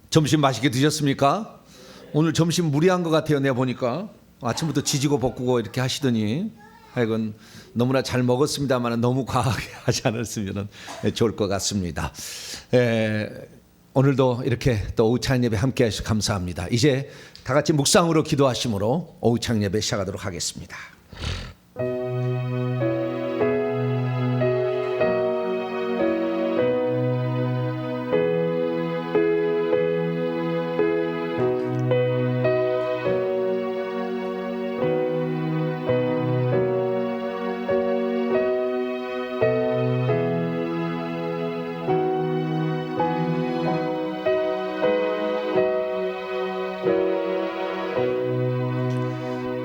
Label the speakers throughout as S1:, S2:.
S1: 점심 맛있게 드셨습니까? 오늘 점심 무리한 것 같아요. 내가 보니까 아침부터 지지고 볶고 이렇게 하시더니 하여간 너무나 잘 먹었습니다만 너무 과하게 하지 않았으면 좋을 것 같습니다. 오늘도 이렇게 또 오후 찬양 예배 함께 하셔서 감사합니다. 이제 다 같이 묵상으로 기도하심으로 오후 찬양 예배 시작하도록 하겠습니다.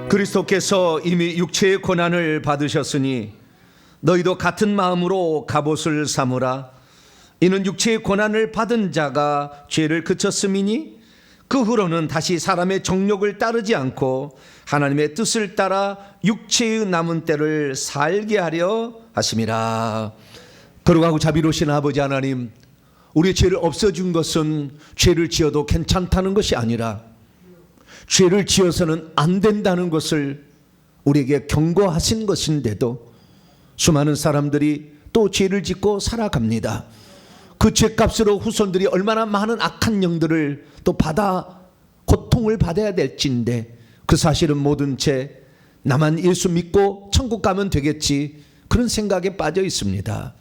S1: 그리스도께서 이미 육체의 고난을 받으셨으니 너희도 같은 마음으로 갑옷을 삼으라. 이는 육체의 고난을 받은 자가 죄를 그쳤음이니 그 후로는 다시 사람의 정욕을 따르지 않고 하나님의 뜻을 따라 육체의 남은 때를 살게 하려 하심이라. 거룩하고 자비로우신 아버지 하나님, 우리의 죄를 없어준 것은 죄를 지어도 괜찮다는 것이 아니라 죄를 지어서는 안 된다는 것을 우리에게 경고하신 것인데도 수많은 사람들이 또 죄를 짓고 살아갑니다. 그 죄값으로 후손들이 얼마나 많은 악한 영들을 또 받아 고통을 받아야 될지인데 그 사실은 모든 죄 나만 예수 믿고 천국 가면 되겠지 그런 생각에 빠져 있습니다.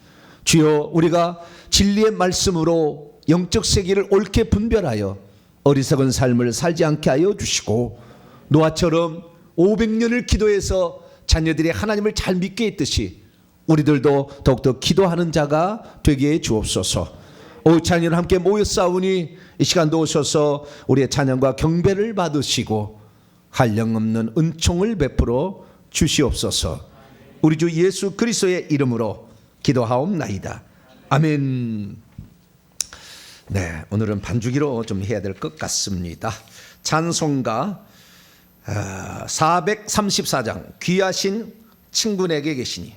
S1: 주여, 우리가 진리의 말씀으로 영적 세계를 옳게 분별하여 어리석은 삶을 살지 않게 하여 주시고 노아처럼 500년을 기도해서 자녀들이 하나님을 잘 믿게 했듯이 우리들도 더욱더 기도하는 자가 되게 해 주옵소서. 오후 찬양을 함께 모여 싸우니 이 시간도 오셔서 우리의 찬양과 경배를 받으시고 한량없는 은총을 베풀어 주시옵소서. 우리 주 예수 그리스도의 이름으로 기도하옵나이다. 아멘. 네, 오늘은 반주기로 좀 해야 될 것 같습니다. 찬송가 434장 귀하신 친구에게 계시니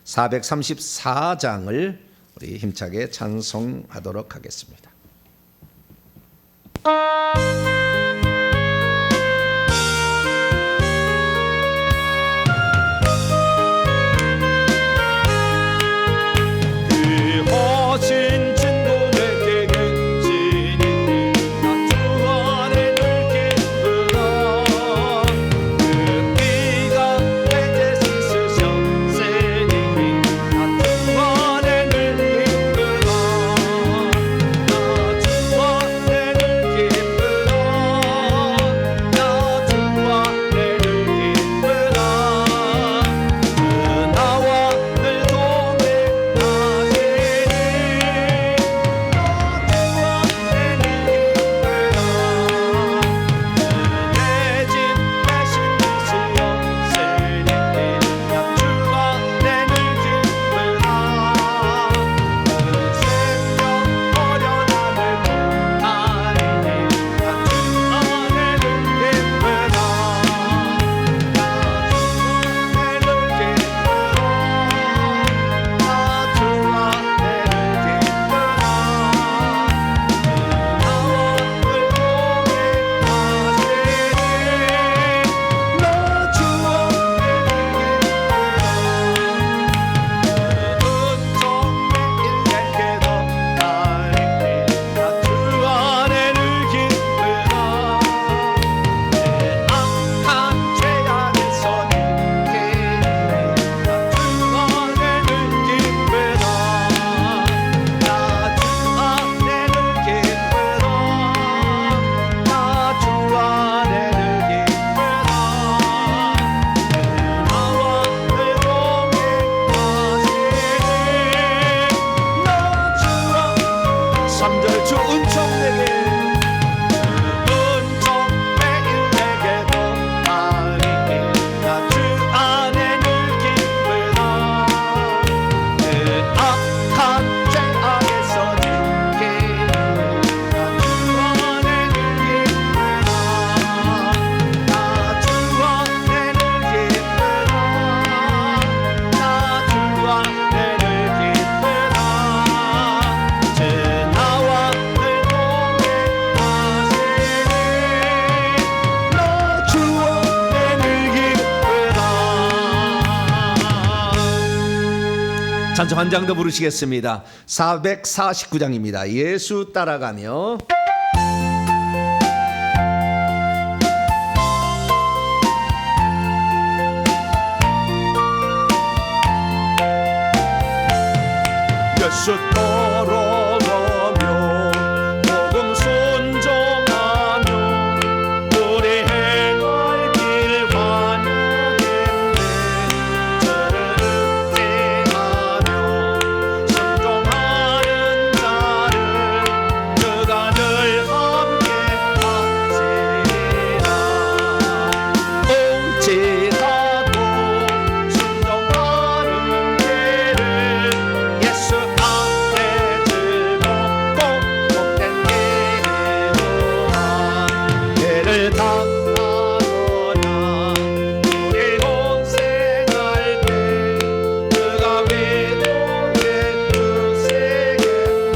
S1: 434장을 우리 힘차게 찬송하도록 하겠습니다.
S2: 기쁘다
S1: 찬송 한 장 더 부르시겠습니다. 449장입니다. 예수 따라가며. 예수 따라가며 복음 순종하며 우리 행할 길 환영했네. 저를 의지하며 순종하는 자를 그가 늘 함께 하시리라. 의지하고 순종하는 길을 예수 앞에 즐겁고 복된 길이로라. 배를 닦아거나 우리 고생할 때 그가 위로해 주시겠네.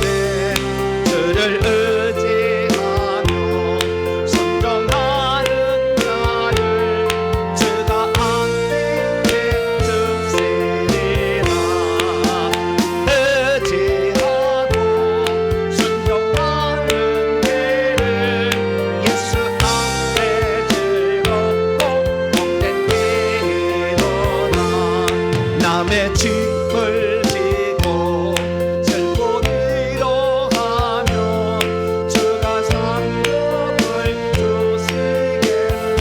S1: 주를 의지하며 순종하는 자를 주가 안내해 주시리라. 의지하고 순종하는 길을 예수 앞에 즐겁고 복된 길이로다. 남의 짐을 지고 슬픈 위로하며 주가 상급을 주시겠네.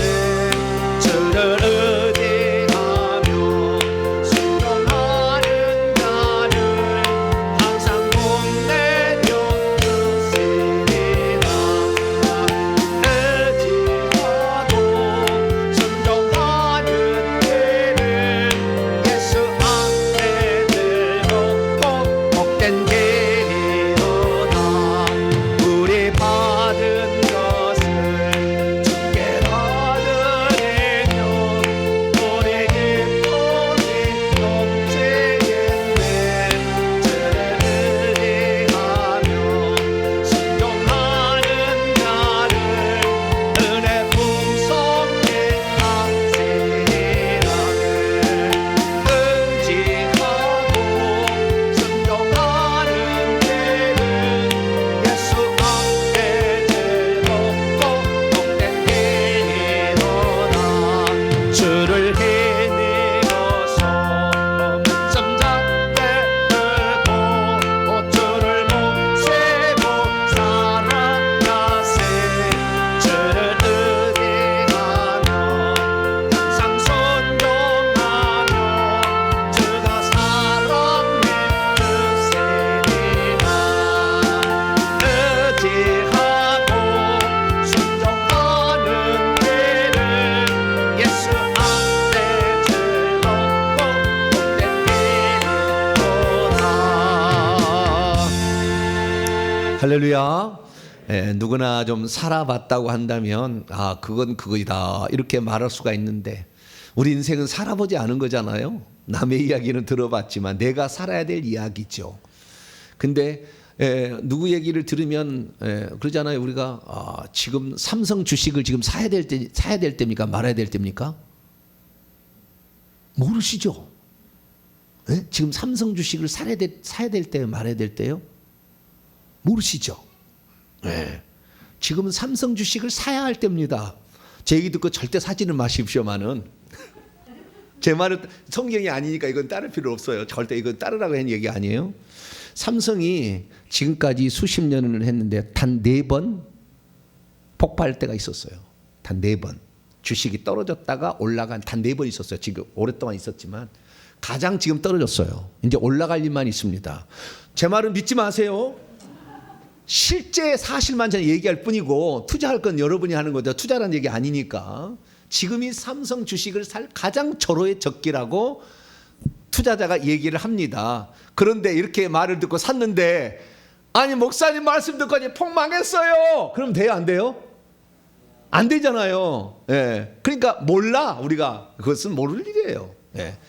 S1: 주를 의지하며 순종하는 자를 항상 복내려 주시리라. 의지하고 순종하는 길을 예수 앞에 즐겁고 복된 길이로다. 우리 받은 것을 주께 나누리며 우리 기쁨이 넘치겠네. 주를 의지하며 순종하는 자를 은혜 풍성히 하시리라. 의지하고 순종하는 길을 예수 앞에 즐겁고 복된 길이로다. 주를 힘입어서 말씀 잡게 들고 주를 모시고 살아가세. 주를 의지하며 항상 순종하며 주가 사랑해 주시리라. 의지하고 순종하는 길을 예수 앞에 즐겁고 복된 길이로다. 할렐루야. 누구나 좀 살아봤다고 한다면 그건 그거이다 이렇게 말할 수가 있는데 우리 인생은 살아보지 않은 거잖아요. 남의 이야기는 들어봤지만 내가 살아야 될 이야기죠. 근데 누구 얘기를 들으면 그러잖아요. 우리가 지금 삼성 주식을 지금 사야 될 때입니까? 말아야 될 때입니까? 모르시죠? 지금 삼성 주식을 사야 될 때 말아야 될 때요? 모르시죠? 지금은 삼성 주식을 사야 할 때입니다. 제 얘기 듣고 절대 사지는 마십시오만은 제 말은 성경이 아니니까 이건 따를 필요 없어요. 절대 이건 따르라고 한 얘기 아니에요. 삼성이 지금까지 수십 년을 했는데 단 4번 폭발할 때가 있었어요. 단 4번 주식이 떨어졌다가 올라간 단 4번 있었어요. 지금 오랫동안 있었지만 가장 지금 떨어졌어요. 이제 올라갈 일만 있습니다. 제 말은 믿지 마세요. 실제 사실만 저는 얘기할 뿐이고 투자할 건 여러분이 하는 거죠. 투자라는 얘기 아니니까. 지금이 삼성 주식을 살 가장 절호의 적기라고 투자자가 얘기를 합니다. 그런데 이렇게 말을 듣고 샀는데 아니 목사님 말씀 듣고 폭망했어요. 그럼 돼요 안 돼요? 안 되잖아요. 그러니까 몰라 우리가. 그것은 모를 일이에요.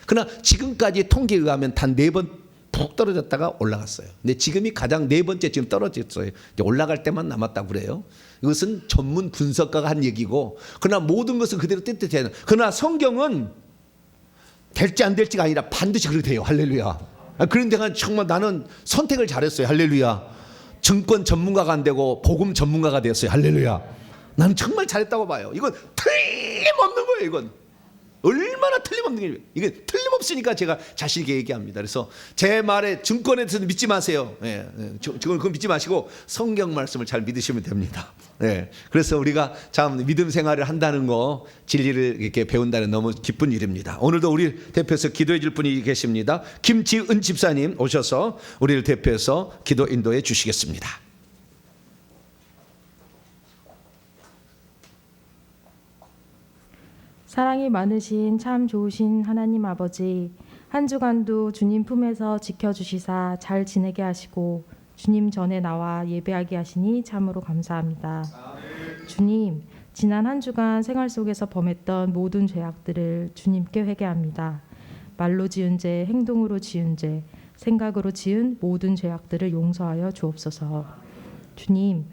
S1: 그러나 지금까지 통계에 의하면 단 4번 푹 떨어졌다가 올라갔어요. 근데 지금이 가장 4번째 지금 떨어졌어요. 이제 올라갈 때만 남았다고 그래요. 이것은 전문 분석가가 한 얘기고, 그러나 모든 것은 그대로 뜻대로. 그러나 성경은 될지 안 될지가 아니라 반드시 그렇게 돼요. 할렐루야. 그런 데가 정말 나는 선택을 잘했어요. 할렐루야. 증권 전문가가 안 되고 복음 전문가가 되었어요. 할렐루야. 나는 정말 잘했다고 봐요. 이건 틀림없는 거예요. 이건 얼마나 틀림없는 게, 이게 틀림없으니까 제가 자신 있게 얘기합니다. 그래서 제 말에 증권에 대해서 믿지 마세요. 그거 믿지 마시고 성경 말씀을 잘 믿으시면 됩니다. 그래서 우리가 참 믿음 생활을 한다는 거, 진리를 이렇게 배운다는 너무 기쁜 일입니다. 오늘도 우리 대표해서 기도해 줄 분이 계십니다. 김지은 집사님 오셔서 우리를 대표해서 기도 인도해 주시겠습니다.
S2: 사랑이 많으신 참 좋으신 하나님 아버지, 한 주간도 주님 품에서 지켜주시사 잘 지내게 하시고 주님 전에 나와 예배하게 하시니 참으로 감사합니다. 주님, 지난 한 주간 생활 속에서 범했던 모든 죄악들을 주님께 회개합니다. 말로 지은 죄, 행동으로 지은 죄, 생각으로 지은 모든 죄악들을 용서하여 주옵소서. 주님,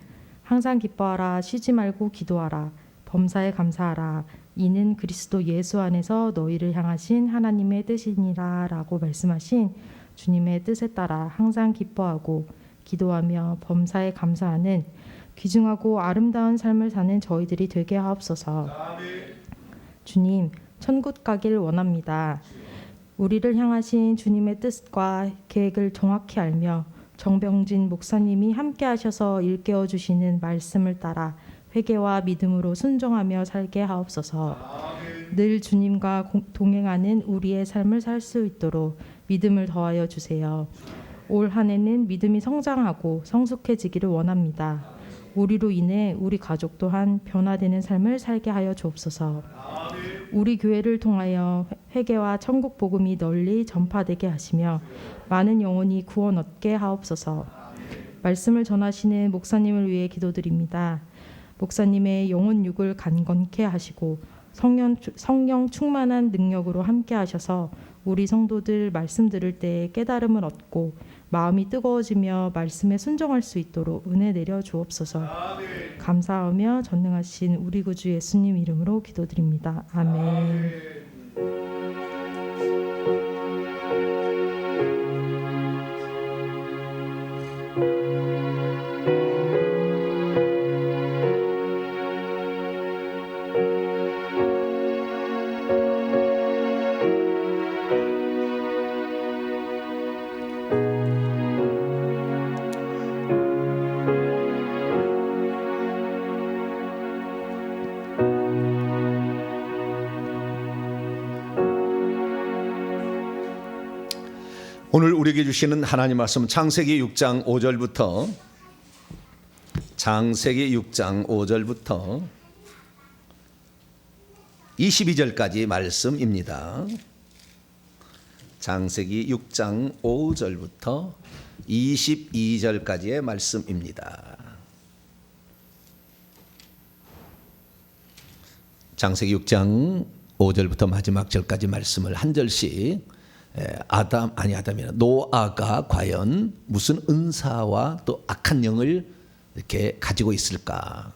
S2: 항상 기뻐하라, 쉬지 말고 기도하라, 범사에 감사하라, 이는 그리스도 예수 안에서 너희를 향하신 하나님의 뜻이니라 라고 말씀하신 주님의 뜻에 따라 항상 기뻐하고 기도하며 범사에 감사하는 귀중하고 아름다운 삶을 사는 저희들이 되게 하옵소서. 주님, 천국 가길 원합니다. 우리를 향하신 주님의 뜻과 계획을 정확히 알며 정병진 목사님이 함께 하셔서 일깨워 주시는 말씀을 따라 회개와 믿음으로 순종하며 살게 하옵소서. 늘 주님과 동행하는 우리의 삶을 살 수 있도록 믿음을 더하여 주세요. 올 한 해는 믿음이 성장하고 성숙해지기를 원합니다. 우리로 인해 우리 가족 또한 변화되는 삶을 살게 하여 주옵소서. 우리 교회를 통하여 회개와 천국 복음이 널리 전파되게 하시며 많은 영혼이 구원 얻게 하옵소서. 말씀을 전하시는 목사님을 위해 기도드립니다. 목사님의 영혼 육을 강건케 하시고 성령 충만한 능력으로 함께 하셔서 우리 성도들 말씀 들을 때 깨달음을 얻고 마음이 뜨거워지며 말씀에 순종할 수 있도록 은혜 내려 주옵소서. 감사하며 전능하신 우리 구주 예수님 이름으로 기도드립니다. 아멘.
S1: 오늘 우리에게 주시는 하나님 말씀은 창세기 6장 5절부터 22절까지 말씀입니다. 창세기 6장 5절부터 22절까지의 말씀입니다. 창세기 6장 5절부터 마지막 절까지 말씀을 한 절씩 노아가 과연 무슨 은사와 또 악한 영을 이렇게 가지고 있을까?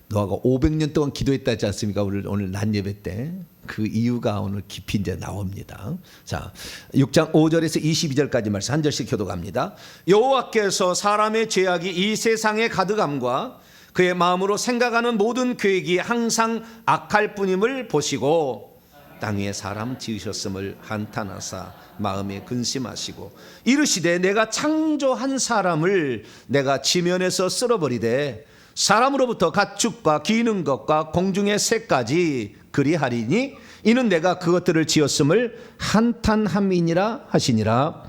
S1: 노아가 500년 동안 기도했다 하지 않습니까? 오늘 낮 예배 때 그 이유가 오늘 깊이 이제 나옵니다. 자, 6장 5절에서 22절까지 말씀 한 절씩 교독합니다. 여호와께서 사람의 죄악이 이 세상에 가득함과 그의 마음으로 생각하는 모든 계획이 항상 악할 뿐임을 보시고 땅 위에 사람 지으셨음을 한탄하사 마음에 근심하시고 이르시되 내가 창조한 사람을 내가 지면에서 쓸어버리되 사람으로부터 가축과 기는 것과 공중의 새까지 그리하리니 이는 내가 그것들을 지었음을 한탄함이니라 하시니라.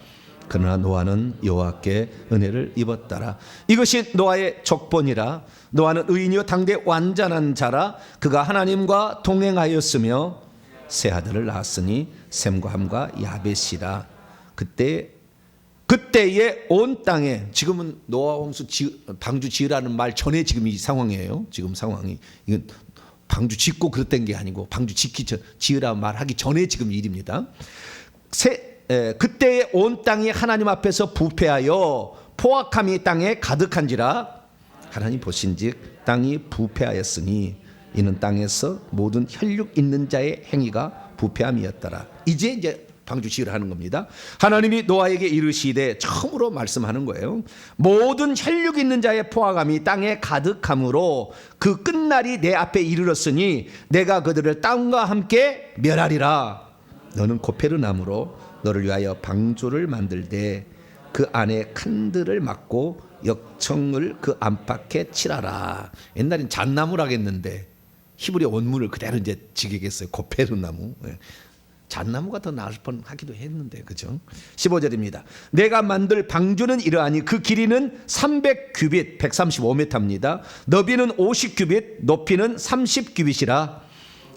S1: 그러나 노아는 여호와께 은혜를 입었더라. 이것이 노아의 족본이라. 노아는 의인이요 당대 완전한 자라. 그가 하나님과 동행하였으며 세 아들을 낳았으니 셈과 함과 야벳이라. 그때에 온 땅에, 지금은 노아 홍수 방주 지으라는 말 전에 지금 이 상황이에요. 지금 상황이 이건 방주 짓고 그랬던 게 아니고 방주 지으라 말하기 전에 지금 일입니다. 그때에 온 땅이 하나님 앞에서 부패하여 포악함이 땅에 가득한지라. 하나님 보신즉 땅이 부패하였으니 이는 땅에서 모든 혈육 있는 자의 행위가 부패함이었더라. 이제 방주 지으라 하는 겁니다. 하나님이 노아에게 이르시되, 처음으로 말씀하는 거예요. 모든 혈육 있는 자의 포화감이 땅에 가득함으로 그 끝날이 내 앞에 이르렀으니 내가 그들을 땅과 함께 멸하리라. 너는 고페르나무로 너를 위하여 방주를 만들되 그 안에 칸들을 막고 역청을 그 안팎에 칠하라. 옛날엔 잣나무라 했는데 히브리 원문을 그대로 이제 지겠어요. 고페르나무. 잣나무가 더 나을 뻔하기도 했는데, 그죠? 15절입니다. 내가 만들 방주는 이러하니 그 길이는 300규빗 135m입니다. 너비는 50규빗 높이는 30규빗이라.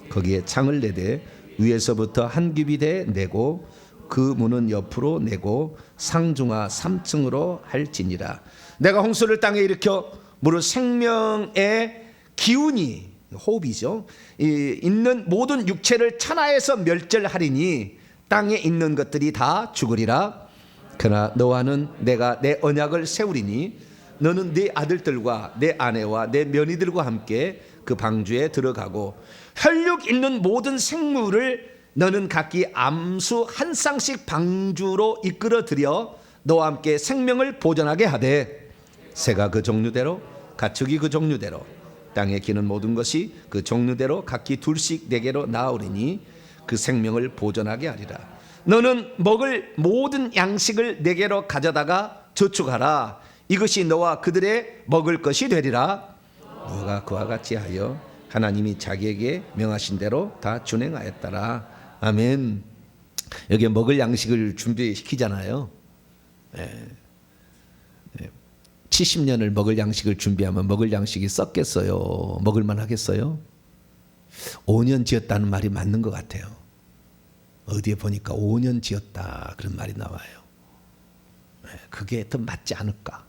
S1: 거기에 창을 내되 위에서부터 한 규빗에 내고 그 문은 옆으로 내고 상중하 3층으로 할지니라. 내가 홍수를 땅에 일으켜 무릇 생명의 기운이, 호흡이죠, 있는 모든 육체를 천하에서 멸절하리니 땅에 있는 것들이 다 죽으리라. 그러나 너와는 내가 내 언약을 세우리니 너는 네 아들들과 내 아내와 내 며느리들과 함께 그 방주에 들어가고 혈육 있는 모든 생물을 너는 각기 암수 한 쌍씩 방주로 이끌어들여 너와 함께 생명을 보존하게 하되, 새가 그 종류대로 가축이 그 종류대로 땅에 기는 모든 것이 그 종류대로 각기 둘씩 내게로 나오리니 그 생명을 보존하게 하리라. 너는 먹을 모든 양식을 내게로 가져다가 저축하라. 이것이 너와 그들의 먹을 것이 되리라. 너가 그와 같이 하여 하나님이 자기에게 명하신 대로 다 준행하였더라. 아멘. 여기 먹을 양식을 준비시키잖아요. 70년을 먹을 양식을 준비하면 먹을 양식이 썩겠어요? 먹을만 하겠어요? 5년 지었다는 말이 맞는 것 같아요. 어디에 보니까 5년 지었다 그런 말이 나와요. 그게 더 맞지 않을까?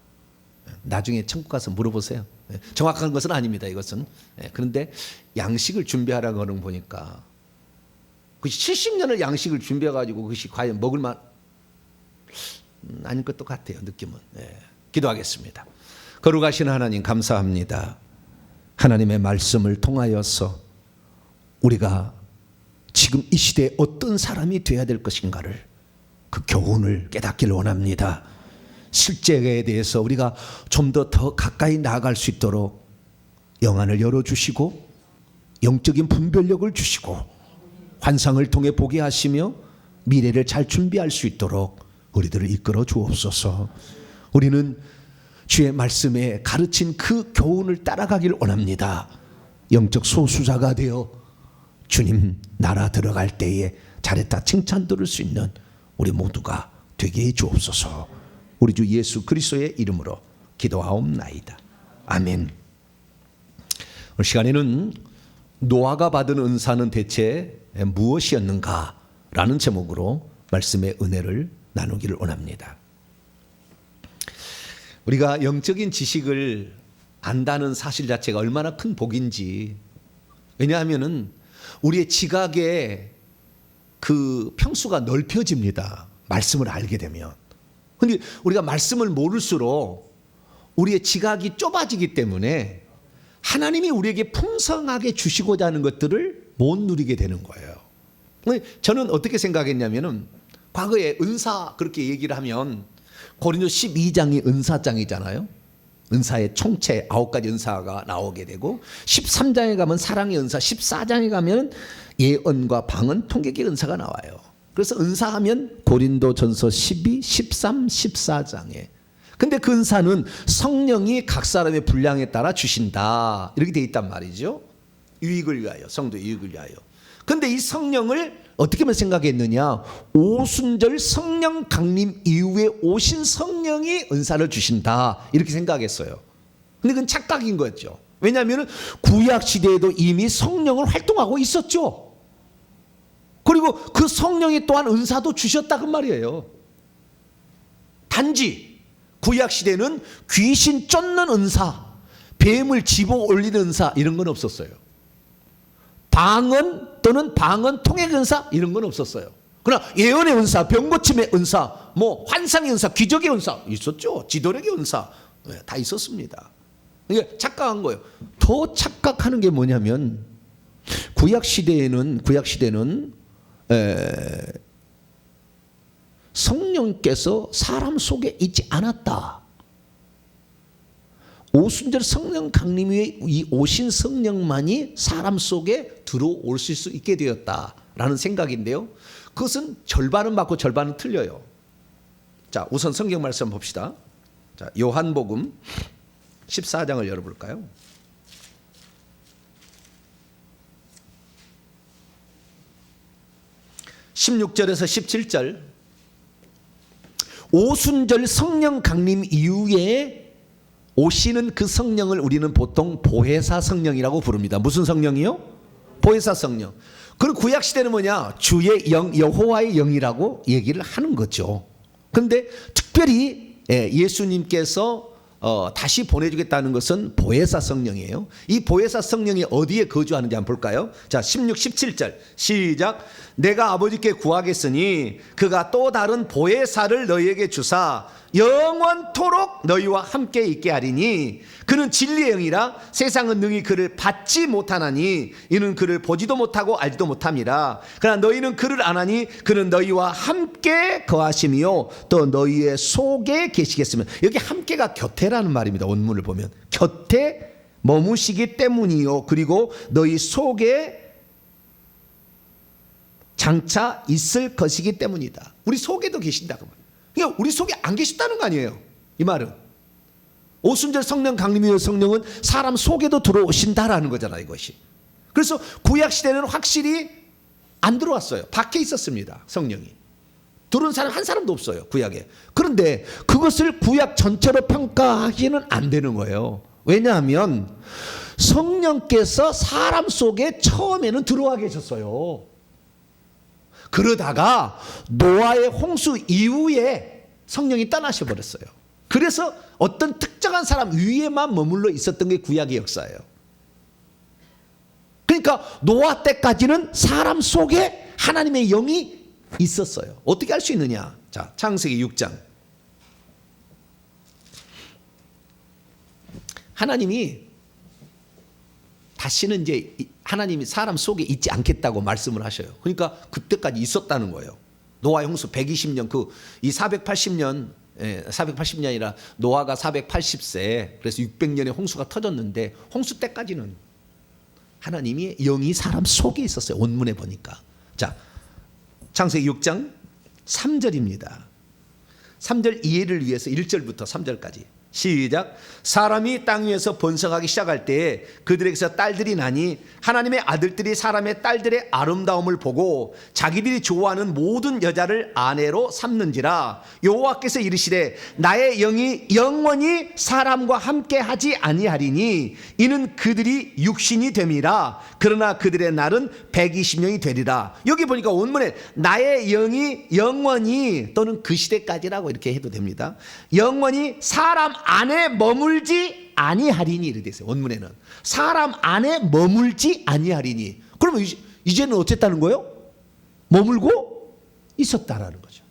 S1: 나중에 천국 가서 물어보세요. 정확한 것은 아닙니다, 이것은. 그런데 양식을 준비하라고 하는 거 보니까 70년을 양식을 준비해가지고 그것이 과연 먹을만 아닌 것도 같아요, 느낌은. 기도하겠습니다. 거룩하신 하나님, 감사합니다. 하나님의 말씀을 통하여서 우리가 지금 이 시대에 어떤 사람이 되어야 될 것인가를, 그 교훈을 깨닫기를 원합니다. 실제에 대해서 우리가 좀 더 가까이 나아갈 수 있도록 영안을 열어주시고 영적인 분별력을 주시고 환상을 통해 보게 하시며 미래를 잘 준비할 수 있도록 우리들을 이끌어 주옵소서. 우리는 주의 말씀에 가르친 그 교훈을 따라가길 원합니다. 영적 소수자가 되어 주님 나라 들어갈 때에 잘했다 칭찬 들을 수 있는 우리 모두가 되게 해 주옵소서. 우리 주 예수 그리스도의 이름으로 기도하옵나이다. 아멘. 오늘 시간에는 노아가 받은 은사는 대체 무엇이었는가 라는 제목으로 말씀의 은혜를 나누기를 원합니다. 우리가 영적인 지식을 안다는 사실 자체가 얼마나 큰 복인지, 왜냐하면 우리의 지각의 그 평수가 넓혀집니다. 말씀을 알게 되면. 그런데 우리가 말씀을 모를수록 우리의 지각이 좁아지기 때문에 하나님이 우리에게 풍성하게 주시고자 하는 것들을 못 누리게 되는 거예요. 저는 어떻게 생각했냐면은 과거에 은사 그렇게 얘기를 하면 고린도 12장이 은사장이잖아요. 은사의 총체 9가지 은사가 나오게 되고 13장에 가면 사랑의 은사, 14장에 가면 예언과 방언, 통역의 은사가 나와요. 그래서 은사하면 고린도전서 12, 13, 14장에. 근데 그 은사는 성령이 각 사람의 분량에 따라 주신다 이렇게 돼 있단 말이죠. 유익을 위하여, 성도 유익을 위하여. 근데 이 성령을 어떻게 생각했느냐, 오순절 성령 강림 이후에 오신 성령이 은사를 주신다 이렇게 생각했어요. 근데 그건 착각인 거죠. 왜냐하면 구약 시대에도 이미 성령을 활동하고 있었죠. 그리고 그 성령이 또한 은사도 주셨다 그 말이에요. 단지 구약 시대는 귀신 쫓는 은사, 뱀을 집어 올리는 은사 이런 건 없었어요. 방언 또는 방언 통역 은사 이런 건 없었어요. 그러나 예언의 은사, 병고침의 은사, 뭐 환상의 은사, 기적의 은사 있었죠. 지도력의 은사 다 있었습니다. 이게 착각한 거예요. 더 착각하는 게 뭐냐면 구약 시대는 성령께서 사람 속에 있지 않았다. 오순절 성령 강림 위에 이 오신 성령만이 사람 속에 들어오실 수 있게 되었다라는 생각인데요. 그것은 절반은 맞고 절반은 틀려요. 자, 우선 성경 말씀 봅시다. 자, 요한복음 14장을 열어볼까요? 16절에서 17절. 오순절 성령 강림 이후에 오시는 그 성령을 우리는 보통 보혜사 성령이라고 부릅니다. 무슨 성령이요? 보혜사 성령. 그리고 구약 시대는 뭐냐? 주의 영, 여호와의 영이라고 얘기를 하는 거죠. 그런데 특별히 예수님께서 다시 보내주겠다는 것은 보혜사 성령이에요. 이 보혜사 성령이 어디에 거주하는지 한번 볼까요? 자, 16, 17절 시작. 내가 아버지께 구하겠으니 그가 또 다른 보혜사를 너희에게 주사 영원토록 너희와 함께 있게 하리니 그는 진리의 영이라 세상은 능히 그를 받지 못하나니 이는 그를 보지도 못하고 알지도 못함이라. 그러나 너희는 그를 아나니 그는 너희와 함께 거하심이요 또 너희의 속에 계시겠으며. 여기 함께가 곁에라는 말입니다. 원문을 보면 곁에 머무시기 때문이요 그리고 너희 속에 장차 있을 것이기 때문이다. 우리 속에도 계신다 그 말. 그러니까 우리 속에 안 계셨다는 거 아니에요. 이 말은 오순절 성령 강림의 성령은 사람 속에도 들어오신다라는 거잖아요. 이것이. 그래서 구약 시대는 확실히 안 들어왔어요. 밖에 있었습니다. 성령이. 들어온 사람 한 사람도 없어요. 구약에. 그런데 그것을 구약 전체로 평가하기는 안 되는 거예요. 왜냐하면 성령께서 사람 속에 처음에는 들어와 계셨어요. 그러다가 노아의 홍수 이후에 성령이 떠나셔 버렸어요. 그래서 어떤 특정한 사람 위에만 머물러 있었던 게 구약의 역사예요. 그러니까 노아 때까지는 사람 속에 하나님의 영이 있었어요. 어떻게 할 수 있느냐? 자, 창세기 6장. 하나님이 다시는 이제 하나님이 사람 속에 있지 않겠다고 말씀을 하셔요. 그러니까 그때까지 있었다는 거예요. 노아의 홍수 120년 이 480년 480년이라 노아가 480세 그래서 600년의 홍수가 터졌는데 홍수 때까지는 하나님이 영이 사람 속에 있었어요. 원문에 보니까. 자, 창세기 6장 3절입니다. 3절 이해를 위해서 1절부터 3절까지 시작. 사람이 땅 위에서 번성하기 시작할 때에 그들에게서 딸들이 나니 하나님의 아들들이 사람의 딸들의 아름다움을 보고 자기들이 좋아하는 모든 여자를 아내로 삼는지라. 여호와께서 이르시되 나의 영이 영원히 사람과 함께 하지 아니하리니 이는 그들이 육신이 됨이라. 그러나 그들의 날은 120년이 되리라. 여기 보니까 원문에 나의 영이 영원히 또는 그 시대까지라고 이렇게 해도 됩니다. 영원히 사람 안에 머물지 아니하리니 이렇게 되어 있어요. 원문에는 사람 안에 머물지 아니하리니. 그러면 이제는 어쨌다는 거예요? 머물고 있었다라는 거죠.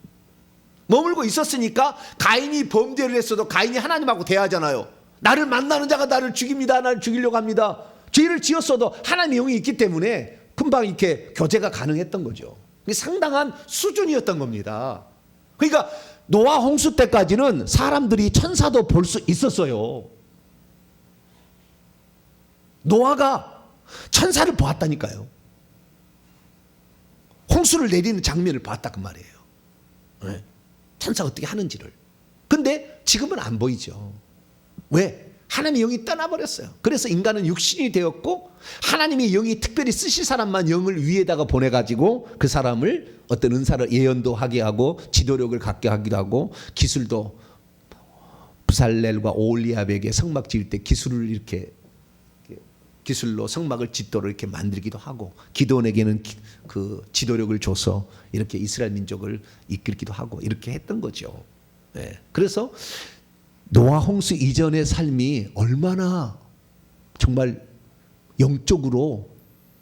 S1: 머물고 있었으니까 가인이 범죄를 했어도 가인이 하나님하고 대하잖아요. 나를 만나는 자가 나를 죽입니다. 나를 죽이려고 합니다. 죄를 지었어도 하나님의 영이 있기 때문에 금방 이렇게 교제가 가능했던 거죠. 상당한 수준이었던 겁니다. 그러니까 노아 홍수 때까지는 사람들이 천사도 볼 수 있었어요. 노아가 천사를 보았다니까요. 홍수를 내리는 장면을 봤다 그 말이에요. 네. 천사가 어떻게 하는지를. 근데 지금은 안 보이죠. 왜? 하나님의 영이 떠나버렸어요. 그래서 인간은 육신이 되었고 하나님의 영이 특별히 쓰실 사람만 영을 위에다가 보내가지고 그 사람을 어떤 은사를 예언도 하게 하고 지도력을 갖게 하기도 하고 기술도 부살렐과 오홀리압에게 성막 지을 때 기술을 이렇게 기술로 성막을 짓도록 이렇게 만들기도 하고 기드온에게는 그 지도력을 줘서 이렇게 이스라엘 민족을 이끌기도 하고 이렇게 했던 거죠. 네. 그래서 노아 홍수 이전의 삶이 얼마나 정말 영적으로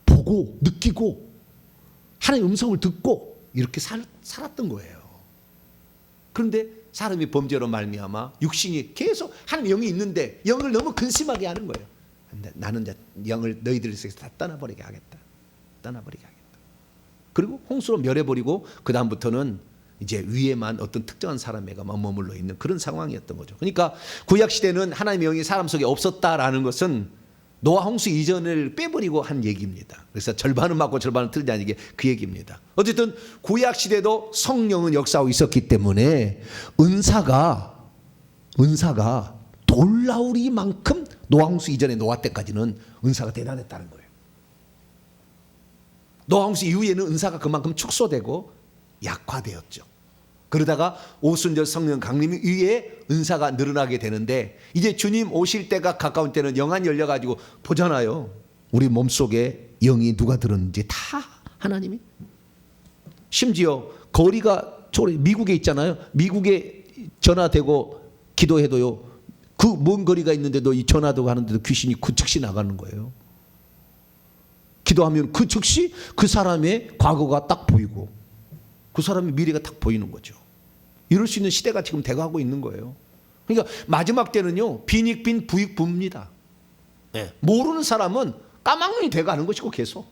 S1: 보고 느끼고 하나님의 음성을 듣고 이렇게 살았던 거예요. 그런데 사람이 범죄로 말미암아 육신이 계속 하나님의 영이 있는데 영을 너무 근심하게 하는 거예요. 근데 나는 영을 너희들에서 다 떠나버리게 하겠다. 떠나버리게 하겠다. 그리고 홍수로 멸해버리고 그 다음부터는 이제 위에만 어떤 특정한 사람에게만 머물러 있는 그런 상황이었던 거죠. 그러니까 구약 시대는 하나님의 영이 사람 속에 없었다라는 것은 노아 홍수 이전을 빼버리고 한 얘기입니다. 그래서 절반은 맞고 절반은 틀리다는 게 그 얘기입니다. 어쨌든 구약 시대도 성령은 역사하고 있었기 때문에 은사가 놀라우리만큼 노아 홍수 이전에 노아 때까지는 은사가 대단했다는 거예요. 노아 홍수 이후에는 은사가 그만큼 축소되고 약화되었죠. 그러다가 오순절 성령 강림 위에 은사가 늘어나게 되는데 이제 주님 오실 때가 가까운 때는 영안이 열려가지고 보잖아요. 우리 몸속에 영이 누가 들었는지 다 하나님이. 심지어 거리가 미국에 있잖아요. 미국에 전화되고 기도해도요. 그 먼 거리가 있는데도 이 전화도 하는데도 귀신이 그 즉시 나가는 거예요. 기도하면 그 즉시 그 사람의 과거가 딱 보이고 그 사람의 미래가 딱 보이는 거죠. 이럴 수 있는 시대가 지금 돼가고 있는 거예요. 그러니까 마지막 때는요. 빈익빈 부익부입니다. 모르는 사람은 까막눈이 돼가는 것이고 계속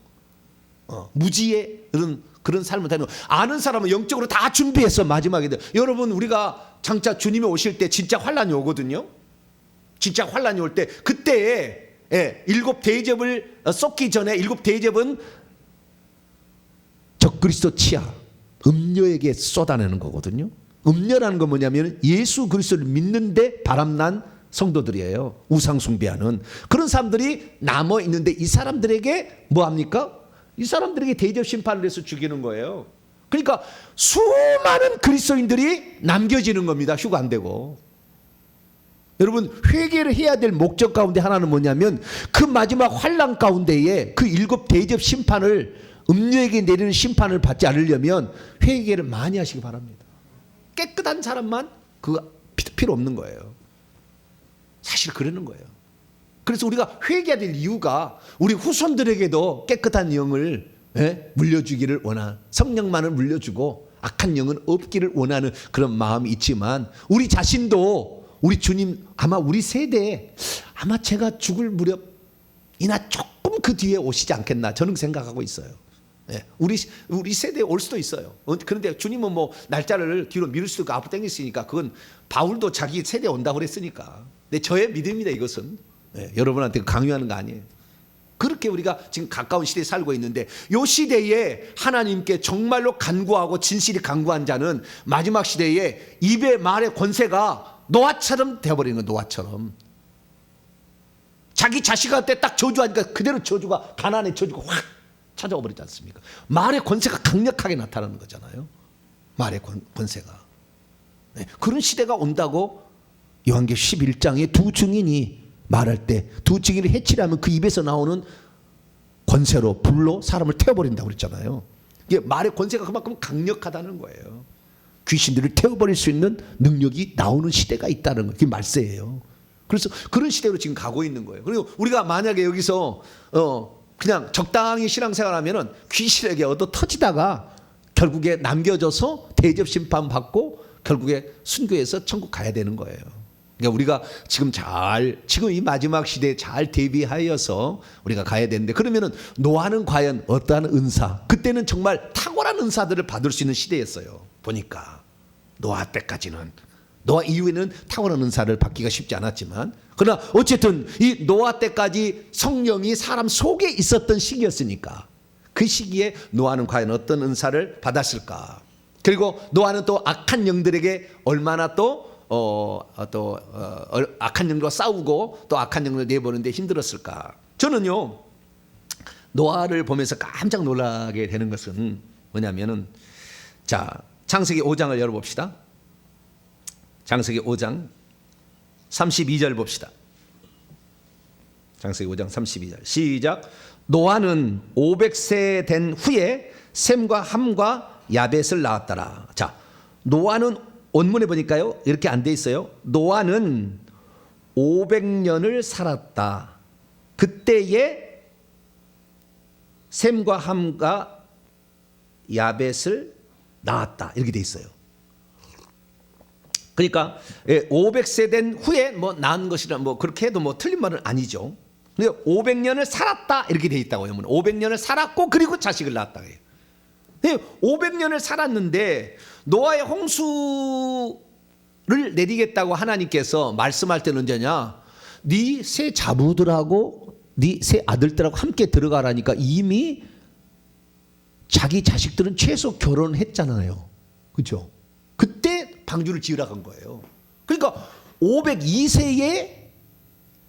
S1: 무지의 그런 삶을 사는 거예요. 아는 사람은 영적으로 다 준비해서 마지막에 여러분 우리가 장차 주님이 오실 때 진짜 환란이 오거든요. 진짜 환란이 올 때 그때에 일곱 대접을 쏟기 전에 일곱 대접은 적그리스도 치하 음녀에게 쏟아내는 거거든요. 음녀라는 건 뭐냐면 예수 그리스도를 믿는데 바람난 성도들이에요. 우상 숭배하는 그런 사람들이 남아 있는데 이 사람들에게 뭐 합니까? 이 사람들에게 대접 심판을 해서 죽이는 거예요. 그러니까 수많은 그리스도인들이 남겨지는 겁니다. 휴가 안 되고. 여러분 회개를 해야 될 목적 가운데 하나는 뭐냐면 그 마지막 환란 가운데에 그 일곱 대접 심판을 음녀에게 내리는 심판을 받지 않으려면 회개를 많이 하시기 바랍니다. 깨끗한 사람만 그 필요 없는 거예요. 사실 그러는 거예요. 그래서 우리가 회개해야 될 이유가 우리 후손들에게도 깨끗한 영을 물려주기를 원하는 성령만을 물려주고 악한 영은 없기를 원하는 그런 마음이 있지만 우리 자신도 우리 주님 아마 우리 세대에 아마 제가 죽을 무렵이나 조금 그 뒤에 오시지 않겠나 저는 생각하고 있어요. 우리 세대에 올 수도 있어요. 그런데 주님은 뭐 날짜를 뒤로 미룰 수도 있고 앞으로 당겼으니까 그건 바울도 자기 세대에 온다고 그랬으니까. 근데 저의 믿음입니다 이것은. 여러분한테 강요하는 거 아니에요. 그렇게 우리가 지금 가까운 시대에 살고 있는데 이 시대에 하나님께 정말로 간구하고 진실이 간구한 자는 마지막 시대에 입의 말의 권세가 노아처럼 되어버리는 거예요. 노아처럼. 자기 자식한테 딱 저주하니까 그대로 저주가 가난의 저주가 확 찾아와 버리지 않습니까? 말의 권세가 강력하게 나타나는 거잖아요. 말의 권세가. 그런 시대가 온다고 요한계시록 11장에 두 증인이 말할 때 두 증인을 해치려면 그 입에서 나오는 권세로 불로 사람을 태워버린다고 그랬잖아요. 이게 말의 권세가 그만큼 강력하다는 거예요. 귀신들을 태워버릴 수 있는 능력이 나오는 시대가 있다는 거예요. 그게 말세예요. 그래서 그런 시대로 지금 가고 있는 거예요. 그리고 우리가 만약에 여기서 그냥 적당히 신앙생활하면은 귀신에게 얻어 터지다가 결국에 남겨져서 대접 심판 받고 결국에 순교해서 천국 가야 되는 거예요. 그러니까 우리가 지금 이 마지막 시대에 잘 대비하여서 우리가 가야 되는데 그러면은 노아는 과연 어떠한 은사? 그때는 정말 탁월한 은사들을 받을 수 있는 시대였어요. 보니까 노아 때까지는 노아 이후에는 탁월한 은사를 받기가 쉽지 않았지만 그러나 어쨌든 이 노아 때까지 성령이 사람 속에 있었던 시기였으니까 그 시기에 노아는 과연 어떤 은사를 받았을까? 그리고 노아는 또 악한 영들에게 얼마나 또 악한 영들과 싸우고 또 악한 영을 내보는데 힘들었을까? 저는요 노아를 보면서 깜짝 놀라게 되는 것은 뭐냐면은 자 창세기 5장을 열어봅시다. 창세기 5장 32절 봅시다. 창세기 5장 32절 시작. 노아는 500세 된 후에 셈과 함과 야벳을 낳았더라. 자, 노아는 원문에 보니까요 이렇게 안 돼 있어요. 노아는 500년을 살았다. 그때에 셈과 함과 야벳을 낳았다. 이렇게 돼 있어요. 그러니까 500세 된 후에 뭐 낳은 것이라 뭐 그렇게 해도 뭐 틀린 말은 아니죠. 근데 500년을 살았다 이렇게 돼 있다고요. 500년을 살았고 그리고 자식을 낳았다. 500년을 살았는데 노아의 홍수를 내리겠다고 하나님께서 말씀할 때는 언제냐? 네 세 자부들하고 네 세 아들들하고 함께 들어가라니까 이미 자기 자식들은 최소 결혼했잖아요. 그죠? 그때 방주를 지으라 한 거예요. 그러니까 502세에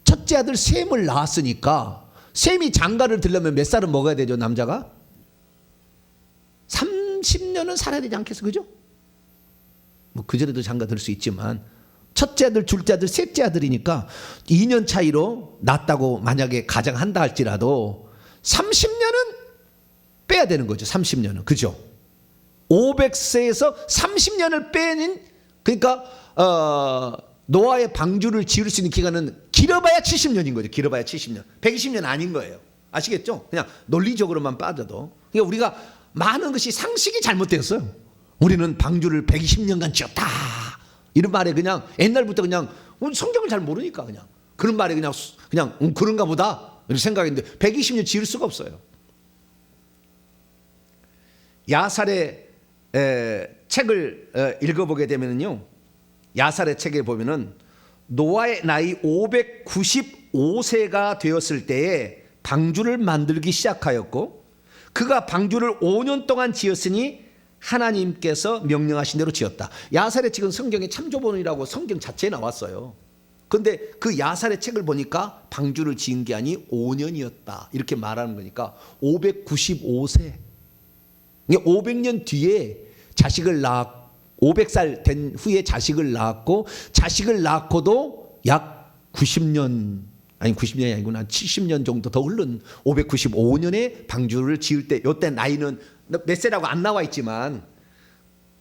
S1: 첫째 아들 셈을 낳았으니까 셈이 장가를 들려면 몇 살은 먹어야 되죠, 남자가? 30년은 살아야 되지 않겠어, 그죠? 뭐 그전에도 장가 들 수 있지만 첫째 아들, 둘째 아들, 셋째 아들이니까 2년 차이로 낳았다고 만약에 가정한다 할지라도 30년은 빼야 되는 거죠. 30년은. 그죠? 500세에서 30년을 빼는, 그러니까 노아의 방주를 지을 수 있는 기간은 길어봐야 70년인 거죠. 길어봐야 70년. 120년 아닌 거예요. 아시겠죠? 그냥 논리적으로만 빠져도. 그러니까 우리가 많은 것이 상식이 잘못되었어요. 우리는 방주를 120년간 지었다. 이런 말에 그냥 옛날부터 그냥 성경을 잘 모르니까 그냥 그런 말에 그냥 그런가 보다 이렇게 생각했는데 120년 지을 수가 없어요. 야살의 책을 읽어보게 되면요, 야살의 책에 보면은 노아의 나이 595세가 되었을 때에 방주를 만들기 시작하였고, 그가 방주를 5년 동안 지었으니 하나님께서 명령하신 대로 지었다. 야살의 책은 성경의 참조본이라고 성경 자체에 나왔어요. 그런데 그 야살의 책을 보니까 방주를 지은 게 아니 5년이었다 이렇게 말하는 거니까 595세, 500년 뒤에 자식을 낳았고 500살 된 후에 자식을 낳았고, 자식을 낳고도 약 90년, 아니 90년이 아니구나, 한 70년 정도 더 흐른 595년에 방주를 지을 때, 이때 나이는 몇 세라고 안 나와 있지만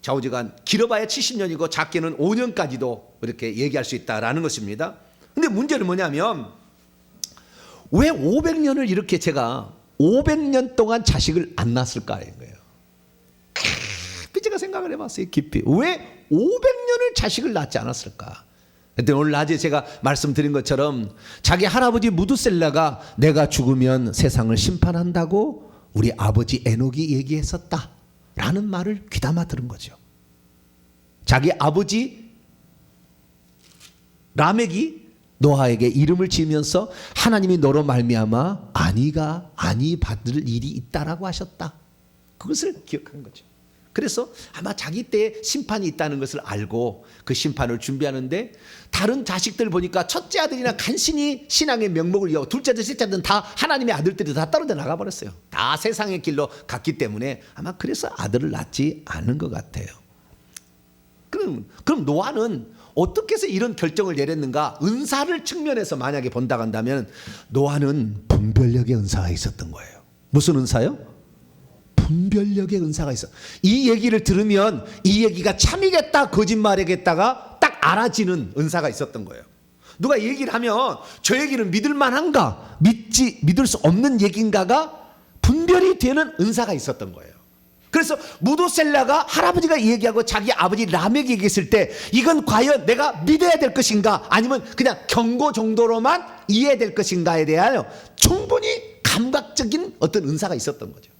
S1: 좌우지간 길어봐야 70년이고 작게는 5년까지도 이렇게 얘기할 수 있다라는 것입니다. 근데 문제는 뭐냐면 왜 500년을 이렇게 제가 500년 동안 자식을 안 낳았을까인 거예요. 제가 생각을 해봤어요. 깊이. 왜 500년을 자식을 낳지 않았을까? 그때 오늘 낮에 제가 말씀드린 것처럼 자기 할아버지 무두셀라가 내가 죽으면 세상을 심판한다고 우리 아버지 에녹이 얘기했었다 라는 말을 귀담아 들은 거죠. 자기 아버지 라멕이 노아에게 이름을 지으면서 하나님이 너로 말미암아 아니 받을 일이 있다라고 하셨다. 그것을 기억하는 거죠. 그래서 아마 자기 때에 심판이 있다는 것을 알고 그 심판을 준비하는데, 다른 자식들 보니까 첫째 아들이나 간신히 신앙의 명목을 이어 둘째 아들, 셋째 아들은 다 하나님의 아들들이 다 떨어져 나가버렸어요. 다 세상의 길로 갔기 때문에 아마 그래서 아들을 낳지 않은 것 같아요. 그럼 노아는 어떻게 해서 이런 결정을 내렸는가? 은사를 측면에서 만약에 본다고 한다면 노아는 분별력의 은사가 있었던 거예요. 무슨 은사요? 분별력의 은사가 있어. 이 얘기를 들으면 이 얘기가 참이겠다 거짓말이겠다가 딱 알아지는 은사가 있었던 거예요. 누가 얘기를 하면 저 얘기는 믿을 만한가 믿을 수 없는 얘기인가가 분별이 되는 은사가 있었던 거예요. 그래서 무두셀라가 할아버지가 얘기하고 자기 아버지 라멕이 얘기했을 때 이건 과연 내가 믿어야 될 것인가 아니면 그냥 경고 정도로만 이해될 것인가에 대하여 충분히 감각적인 어떤 은사가 있었던 거죠.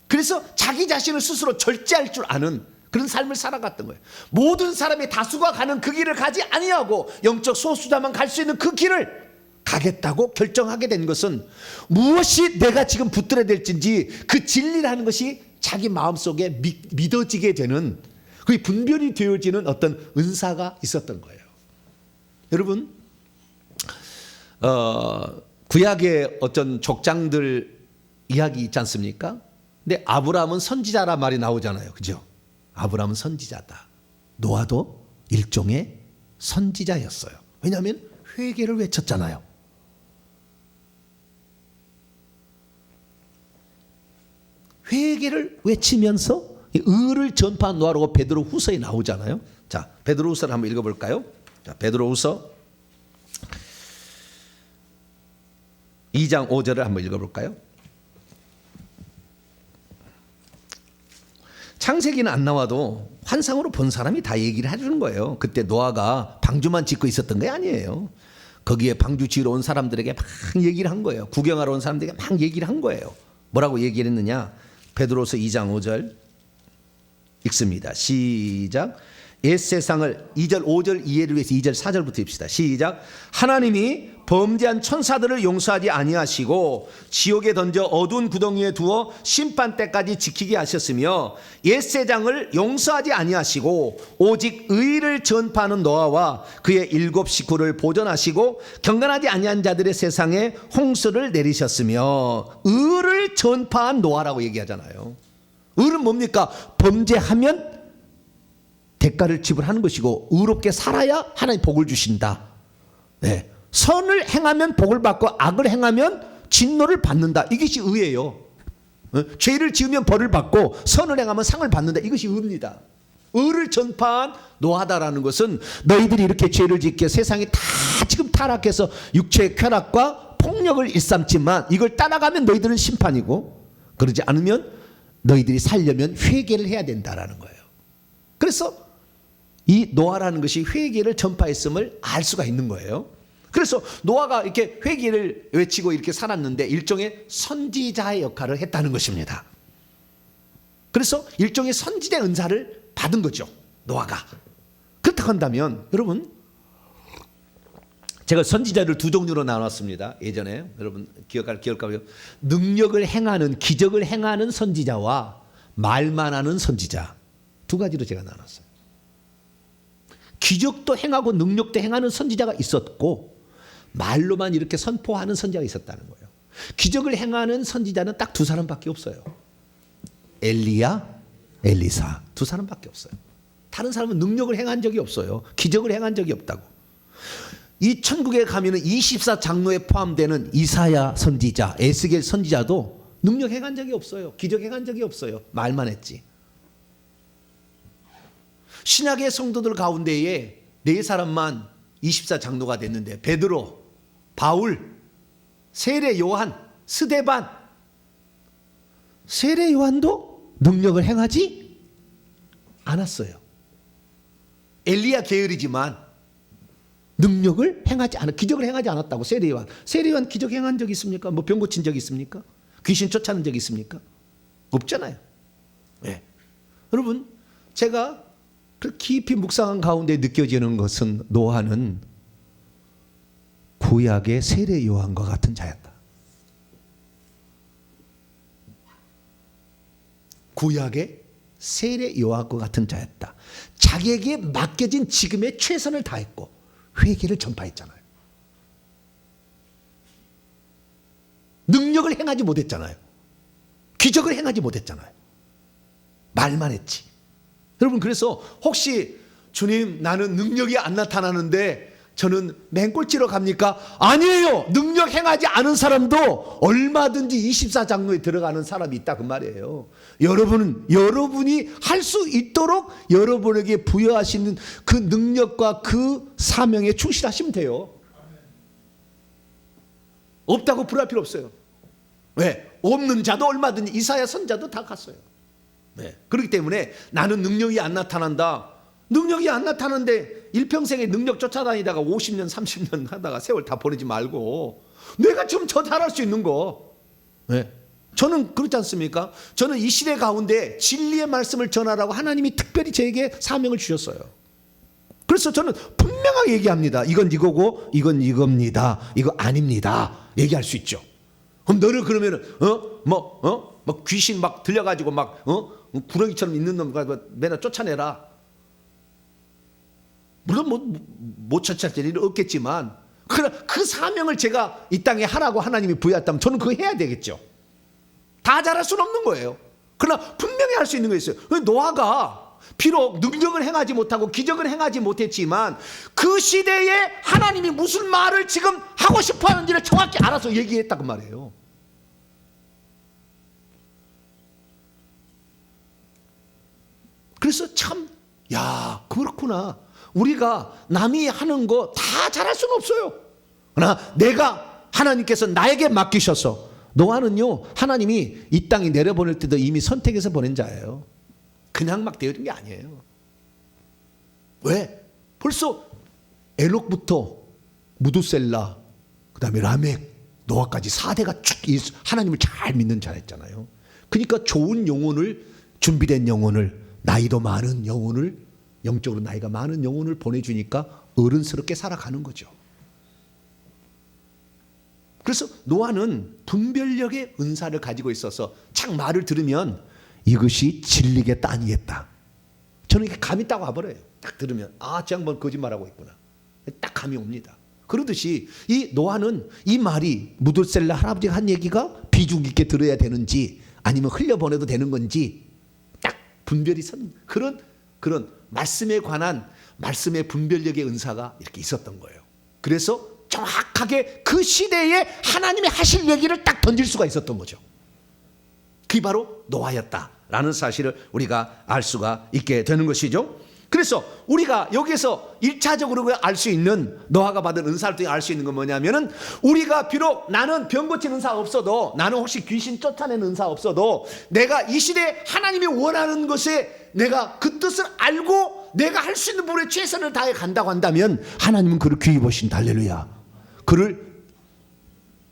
S1: 그래서 자기 자신을 스스로 절제할 줄 아는 그런 삶을 살아갔던 거예요. 모든 사람이 다수가 가는 그 길을 가지 아니하고 영적 소수자만 갈 수 있는 그 길을 가겠다고 결정하게 된 것은 무엇이 내가 지금 붙들어야 될지 그 진리라는 것이 자기 마음속에 믿어지게 되는, 그게 분별이 되어지는 어떤 은사가 있었던 거예요. 여러분, 구약의 어떤 족장들 이야기 있지 않습니까? 근데 아브라함은 선지자라 말이 나오잖아요. 그죠? 아브라함은 선지자다. 노아도 일종의 선지자였어요. 왜냐하면 회개를 외쳤잖아요. 회개를 외치면서 의를 전파한 노아라고 베드로 후서에 나오잖아요. 자, 베드로 후서를 한번 읽어볼까요? 자, 베드로 후서 2장 5절을 한번 읽어볼까요? 창세기는 안 나와도 환상으로 본 사람이 다 얘기를 해주는 거예요. 그때 노아가 방주만 짓고 있었던 게 아니에요. 거기에 방주 지으러 온 사람들에게 막 얘기를 한 거예요. 구경하러 온 사람들에게 막 얘기를 한 거예요. 뭐라고 얘기를 했느냐? 베드로서 2장 5절 읽습니다. 시작. 옛 세상을 2절 5절 이해를 위해서 2절 4절부터 읽읍시다. 시작. 하나님이 범죄한 천사들을 용서하지 아니하시고 지옥에 던져 어두운 구덩이에 두어 심판 때까지 지키게 하셨으며 옛 세상을 용서하지 아니하시고 오직 의를 전파하는 노아와 그의 7 식구를 보존하시고 경건하지 아니한 자들의 세상에 홍수를 내리셨으며 의를 전파한 노아라고 얘기하잖아요. 의는 뭡니까? 범죄하면 대가를 지불하는 것이고 의롭게 살아야 하나님 복을 주신다. 네. 선을 행하면 복을 받고 악을 행하면 진노를 받는다. 이것이 의예요. 죄를 지으면 벌을 받고 선을 행하면 상을 받는다. 이것이 의입니다. 의를 전파한 노하다라는 것은 너희들이 이렇게 죄를 짓게 세상이 다 지금 타락해서 육체의 쾌락과 폭력을 일삼지만 이걸 따라가면 너희들은 심판이고 그러지 않으면 너희들이 살려면 회개를 해야 된다라는 거예요. 그래서 이 노아라는 것이 회개를 전파했음을 알 수가 있는 거예요. 그래서 노아가 이렇게 회개를 외치고 이렇게 살았는데 일종의 선지자의 역할을 했다는 것입니다. 그래서 일종의 선지자의 은사를 받은 거죠. 노아가. 그렇다고 한다면 여러분 제가 선지자를 두 종류로 나눴습니다. 예전에 여러분 기억할까요? 능력을 행하는 기적을 행하는 선지자와 말만 하는 선지자 두 가지로 제가 나눴어요. 기적도 행하고 능력도 행하는 선지자가 있었고 말로만 이렇게 선포하는 선지자가 있었다는 거예요. 기적을 행하는 선지자는 딱 두 사람밖에 없어요. 엘리야, 엘리사 두 사람밖에 없어요. 다른 사람은 능력을 행한 적이 없어요. 기적을 행한 적이 없다고. 이 천국에 가면은 24장로에 포함되는 이사야 선지자, 에스겔 선지자도 능력 행한 적이 없어요. 기적 행한 적이 없어요. 말만 했지. 신약의 성도들 가운데에 네 사람만 24장로가 됐는데 베드로, 바울, 세례 요한, 스데반. 세례 요한도 능력을 행하지 않았어요. 엘리야 계열이지만 능력을 행하지 않아 기적을 행하지 않았다고. 세례 요한. 세례 요한 기적 행한 적 있습니까? 뭐 병 고친 적 있습니까? 귀신 쫓아낸 적 있습니까? 없잖아요. 네. 여러분 제가 그 깊이 묵상한 가운데 느껴지는 것은 노아는 구약의 세례 요한과 같은 자였다. 구약의 세례 요한과 같은 자였다. 자기에게 맡겨진 지금의 최선을 다했고 회개를 전파했잖아요. 능력을 행하지 못했잖아요. 기적을 행하지 못했잖아요. 말만 했지. 여러분 그래서 혹시 주님 나는 능력이 안 나타나는데 저는 맨꼴찌로 갑니까? 아니에요. 능력 행하지 않은 사람도 얼마든지 24장로에 들어가는 사람이 있다 그 말이에요. 여러분이 할 수 있도록 여러분에게 부여하시는 그 능력과 그 사명에 충실하시면 돼요. 없다고 불할 필요 없어요. 왜? 없는 자도 얼마든지 이사야 선자도 다 갔어요. 네. 그렇기 때문에 나는 능력이 안 나타난다. 능력이 안 나타나는데 일평생에 능력 쫓아다니다가 50년 30년 하다가 세월 다 보내지 말고 내가 좀 저 잘할 수 있는 거. 네. 저는 그렇지 않습니까? 저는 이 시대 가운데 진리의 말씀을 전하라고 하나님이 특별히 저에게 사명을 주셨어요. 그래서 저는 분명하게 얘기합니다. 이건 이거고 이건 이겁니다. 이거 아닙니다. 얘기할 수 있죠. 그럼 너를 그러면은 막 귀신 막 들려가지고 막 구렁이처럼 있는 놈 맨날 쫓아내라. 물론 못 쫓아낼 일은 없겠지만 그러나 그 사명을 제가 이 땅에 하라고 하나님이 부여했다면 저는 그거 해야 되겠죠. 다 잘할 수는 없는 거예요. 그러나 분명히 할 수 있는 거 있어요. 노아가 비록 능력을 행하지 못하고 기적을 행하지 못했지만 그 시대에 하나님이 무슨 말을 지금 하고 싶어 하는지를 정확히 알아서 얘기했다고 말이에요. 그래서 참, 야, 그렇구나. 우리가 남이 하는 거 다 잘할 수는 없어요. 그러나 내가 하나님께서 나에게 맡기셔서 노아는요, 하나님이 이 땅에 내려보낼 때도 이미 선택해서 보낸 자예요. 그냥 막 되어진 게 아니에요. 왜? 벌써 에녹부터 무두셀라, 그 다음에 라멕, 노아까지 4대가 쭉 하나님을 잘 믿는 자였잖아요. 그러니까 좋은 영혼을, 준비된 영혼을, 나이도 많은 영혼을, 영적으로 나이가 많은 영혼을 보내주니까 어른스럽게 살아가는 거죠. 그래서 노아는 분별력의 은사를 가지고 있어서 참 말을 들으면 이것이 진리겠다 아니겠다, 저는 이게 감이 딱 와버려요. 딱 들으면 저 양반 거짓말하고 있구나, 딱 감이 옵니다. 그러듯이 이 노아는 이 말이 무드셀라 할아버지가 한 얘기가 비중 있게 들어야 되는지 아니면 흘려보내도 되는 건지 딱 분별이 선 그런 말씀에 관한 말씀의 분별력의 은사가 이렇게 있었던 거예요. 그래서 정확하게 그 시대에 하나님이 하실 얘기를 딱 던질 수가 있었던 거죠. 그게 바로 노아였다라는 사실을 우리가 알 수가 있게 되는 것이죠. 그래서 우리가 여기서 1차적으로 알 수 있는, 노아가 받은 은사를 통해 알 수 있는 건 뭐냐면은, 우리가 비록 나는 병 고치는 은사 없어도, 나는 혹시 귀신 쫓아내는 은사 없어도, 내가 이 시대에 하나님이 원하는 것에 내가 그 뜻을 알고 내가 할 수 있는 부분에 최선을 다해 간다고 한다면 하나님은 그를 귀히 보신다. 할렐루야. 그를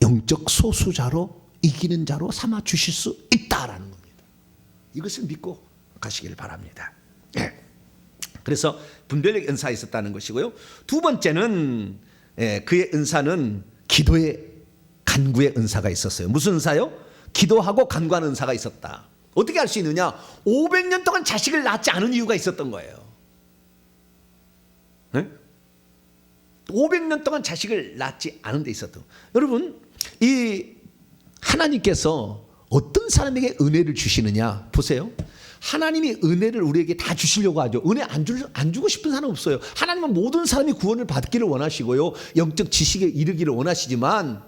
S1: 영적 소수자로, 이기는 자로 삼아 주실 수 있다라는 겁니다. 이것을 믿고 가시길 바랍니다. 예. 그래서 분별력 은사가 있었다는 것이고요. 두 번째는 그의 은사는 기도의 간구의 은사가 있었어요. 무슨 은사요? 기도하고 간구하는 은사가 있었다. 어떻게 알 수 있느냐? 500년 동안 자식을 낳지 않은 이유가 있었던 거예요. 네? 500년 동안 자식을 낳지 않은 데 있었던. 여러분, 이 하나님께서 어떤 사람에게 은혜를 주시느냐 보세요. 하나님이 은혜를 우리에게 다 주시려고 하죠. 은혜 안 주고 싶은 사람 없어요. 하나님은 모든 사람이 구원을 받기를 원하시고요, 영적 지식에 이르기를 원하시지만,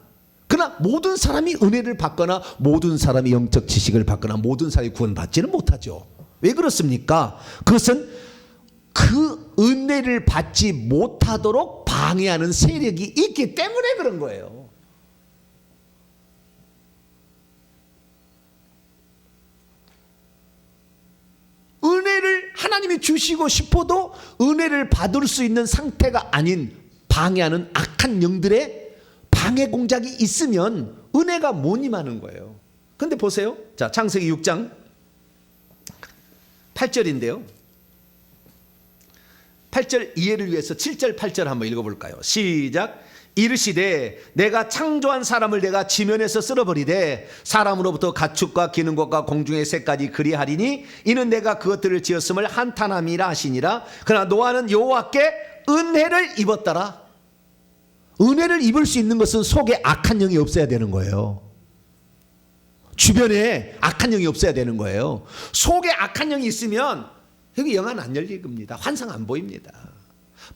S1: 그러나 모든 사람이 은혜를 받거나 모든 사람이 영적 지식을 받거나 모든 사람이 구원받지는 못하죠. 왜 그렇습니까? 그것은 그 은혜를 받지 못하도록 방해하는 세력이 있기 때문에 그런 거예요. 은혜를 하나님이 주시고 싶어도 은혜를 받을 수 있는 상태가 아닌 방해하는 악한 영들의 방해 공작이 있으면 은혜가 못 임하는 거예요. 그런데 보세요. 자, 창세기 6장 8절인데요. 8절 이해를 위해서 7절 8절 한번 읽어볼까요? 시작. 이르시되 내가 창조한 사람을 내가 지면에서 쓸어버리되 사람으로부터 가축과 기는 것과 공중의 새까지 그리하리니 이는 내가 그것들을 지었음을 한탄함이라 하시니라. 그러나 노아는 여호와께 은혜를 입었더라. 은혜를 입을 수 있는 것은 속에 악한 영이 없어야 되는 거예요. 주변에 악한 영이 없어야 되는 거예요. 속에 악한 영이 있으면 여기 영안 안 열릴 겁니다. 환상 안 보입니다.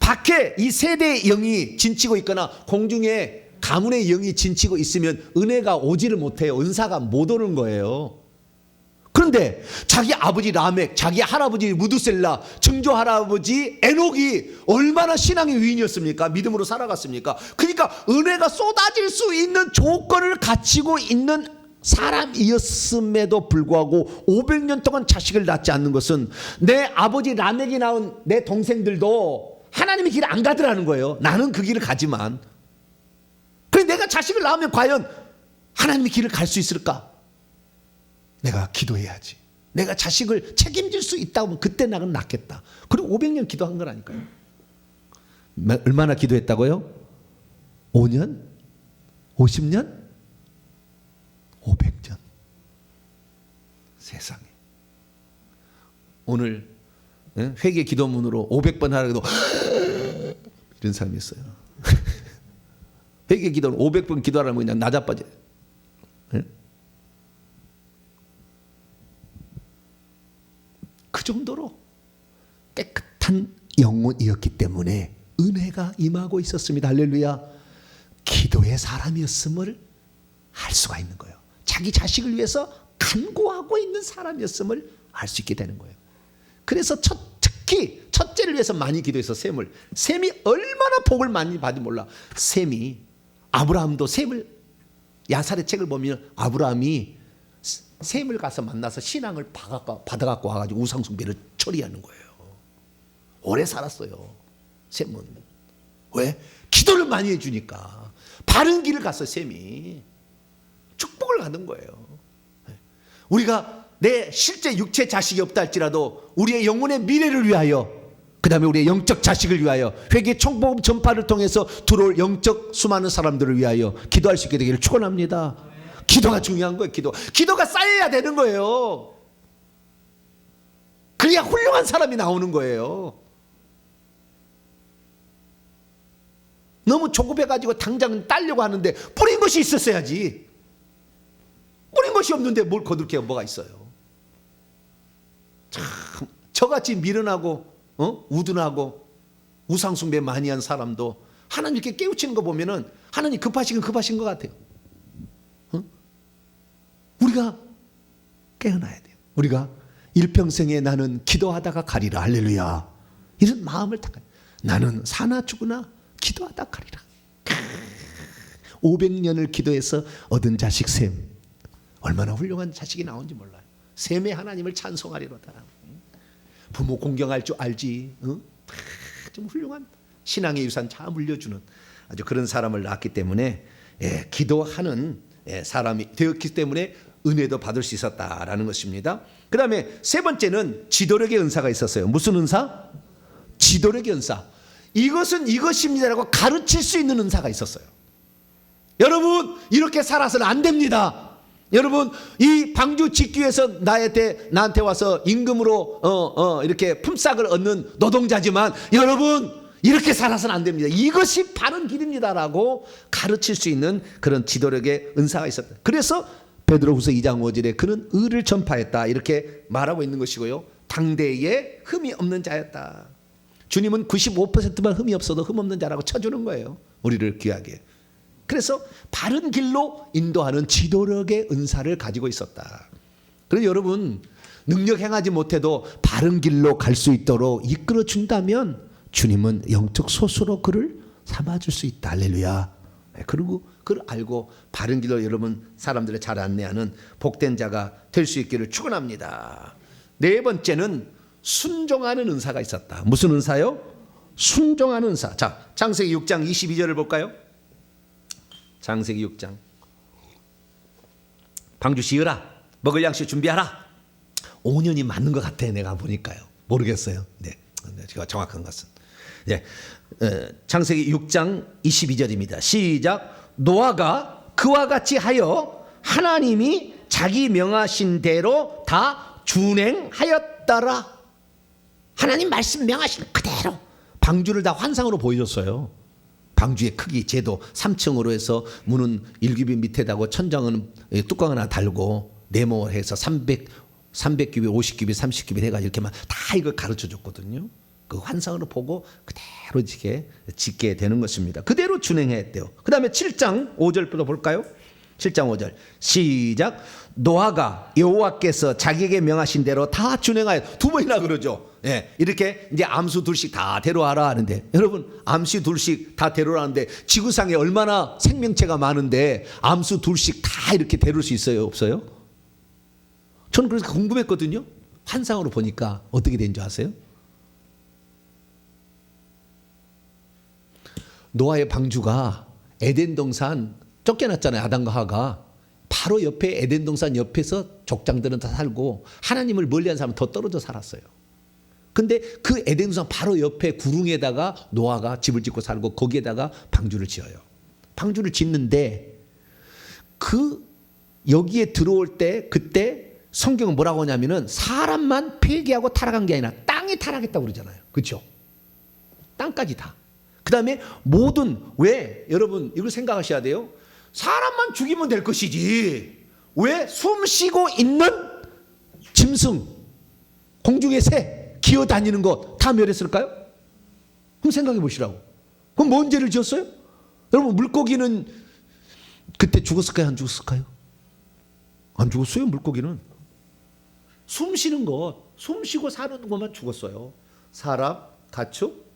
S1: 밖에 이 세대의 영이 진치고 있거나 공중에 가문의 영이 진치고 있으면 은혜가 오지를 못해요. 은사가 못 오는 거예요. 그런데 자기 아버지 라멕, 자기 할아버지 무드셀라, 증조 할아버지 에녹이 얼마나 신앙의 위인이었습니까? 믿음으로 살아갔습니까? 그러니까 은혜가 쏟아질 수 있는 조건을 갖추고 있는 사람이었음에도 불구하고 500년 동안 자식을 낳지 않는 것은 내 아버지 라멕이 낳은 내 동생들도 하나님의 길을 안 가더라는 거예요. 나는 그 길을 가지만. 그래서 내가 자식을 낳으면 과연 하나님의 길을 갈 수 있을까? 내가 기도해야지. 내가 자식을 책임질 수 있다고 하면 그때 나는 낳겠다. 그리고 500년 기도한 거라니까요. 얼마나 기도했다고요? 5년? 50년? 500년. 세상에. 오늘 회개 기도문으로 500번 하라고 해도 이런 사람이 있어요. 회개 기도는 500번 기도하라면 그냥 나자빠져. 그 정도로 깨끗한 영혼이었기 때문에 은혜가 임하고 있었습니다. 할렐루야. 기도의 사람이었음을 알 수가 있는 거예요. 자기 자식을 위해서 간구하고 있는 사람이었음을 알 수 있게 되는 거예요. 그래서 특히 첫째를 위해서 많이 기도해서 셈이 얼마나 복을 많이 받이 몰라. 셈이, 아브라함도 셈을, 야살의 책을 보면 아브라함이 셈을 가서 만나서 신앙을 받아갖고 와가지고 우상숭배를 처리하는 거예요. 오래 살았어요. 셈은. 왜? 기도를 많이 해주니까. 바른 길을 갔어요. 셈이. 축복을 받은 거예요. 우리가 내 실제 육체 자식이 없다 할지라도 우리의 영혼의 미래를 위하여, 그 다음에 우리의 영적 자식을 위하여, 회개 총복음 전파를 통해서 들어올 영적 수많은 사람들을 위하여 기도할 수 있게 되기를 축원합니다. 기도가 중요한 거예요. 기도가 쌓여야 되는 거예요. 그래야 훌륭한 사람이 나오는 거예요. 너무 조급해가지고 당장 따려고 하는데 뿌린 것이 있었어야지. 뿌린 것이 없는데 뭘 거둘 게 뭐가 있어요. 참 저같이 미련하고 우둔하고 우상숭배 많이 한 사람도 하나님 이렇게 깨우치는 거 보면은 하나님 급하신 것 같아요. 우리가 깨어나야 돼요. 우리가 일평생에 나는 기도하다가 가리라. 할렐루야. 이런 마음을 닦아요. 나는 사나 죽으나 기도하다 가리라. 500년을 기도해서 얻은 자식 셈. 얼마나 훌륭한 자식이 나온지 몰라요. 셈의 하나님을 찬송하리로다. 부모 공경할 줄 알지. 좀 훌륭한 신앙의 유산 잘 물려주는 아주 그런 사람을 낳았기 때문에 기도하는 사람이 되었기 때문에 은혜도 받을 수 있었다라는 것입니다. 그 다음에 세 번째는 지도력의 은사가 있었어요. 무슨 은사? 지도력의 은사. 이것은 이것입니다라고 가르칠 수 있는 은사가 있었어요. 여러분 이렇게 살아서는 안 됩니다. 여러분 이 방주 짓기 위해서 나한테 와서 임금으로 이렇게 품삯을 얻는 노동자지만 여러분 이렇게 살아서는 안 됩니다. 이것이 바른 길입니다라고 가르칠 수 있는 그런 지도력의 은사가 있었다. 그래서 베드로후서 2장 5절에 그는 의를 전파했다 이렇게 말하고 있는 것이고요. 당대에 흠이 없는 자였다. 주님은 95%만 흠이 없어도 흠 없는 자라고 쳐주는 거예요. 우리를 귀하게. 그래서 바른 길로 인도하는 지도력의 은사를 가지고 있었다. 그래서 여러분 능력 행하지 못해도 바른 길로 갈 수 있도록 이끌어 준다면 주님은 영적 소수로 그를 삼아줄 수 있다. 할렐루야. 그리고 그걸 알고 바른 길로 여러분 사람들을 잘 안내하는 복된 자가 될 수 있기를 축원합니다. 네 번째는 순종하는 은사가 있었다. 무슨 은사요? 순종하는 은사. 자, 창세기 6장 22절을 볼까요? 창세기 6장. 방주 지으라. 먹을 양식 준비하라. 5년이 맞는 것 같아. 내가 보니까요. 모르겠어요. 네, 제가 정확한 것은. 네, 창세기 6장 22절입니다. 시작. 노아가 그와 같이 하여 하나님이 자기 명하신 대로 다 준행하였더라. 하나님 말씀 명하신 그대로 방주를 다 환상으로 보여줬어요. 방주의 크기, 제도 3층으로 해서 문은 일규빗 밑에다고 천장은 뚜껑 하나 달고 네모해서 300규빗, 50규빗, 30규빗 해가지고 이렇게만 다 이걸 가르쳐 줬거든요. 그 환상으로 보고 그대로 이렇게 짓게 되는 것입니다. 그대로 준행했대요. 그 다음에 7장 5절부터 볼까요? 7장 5절 시작. 노아가 여호와께서 자기에게 명하신 대로 다 준행하여. 두 번이나 그러죠. 예, 이렇게 이제 암수 둘씩 다 데려와라 하는데 여러분 암수 둘씩 다 데려오라는데 지구상에 얼마나 생명체가 많은데 암수 둘씩 다 이렇게 데려올 수 있어요? 없어요? 저는 그래서 궁금했거든요. 환상으로 보니까 어떻게 된 줄 아세요? 노아의 방주가 에덴 동산 쫓겨났잖아요. 아담과 하와가. 바로 옆에 에덴 동산 옆에서 족장들은 다 살고 하나님을 멀리한 사람은 더 떨어져 살았어요. 근데 그 에덴 동산 바로 옆에 구릉에다가 노아가 집을 짓고 살고 거기에다가 방주를 지어요. 방주를 짓는데 그 여기에 들어올 때 그때 성경은 뭐라고 하냐면은 사람만 폐기하고 타락한 게 아니라 땅이 타락했다고 그러잖아요. 그렇죠? 땅까지 다. 그 다음에 모든 왜 여러분 이걸 생각하셔야 돼요. 사람만 죽이면 될 것이지 왜 숨 쉬고 있는 짐승 공중의 새 기어다니는 것 다 멸했을까요? 그럼 생각해 보시라고. 그럼 뭔 죄를 지었어요? 여러분 물고기는 그때 죽었을까요? 안 죽었을까요? 안 죽었어요. 물고기는 숨 쉬는 것, 숨 쉬고 사는 것만 죽었어요. 사람, 가축,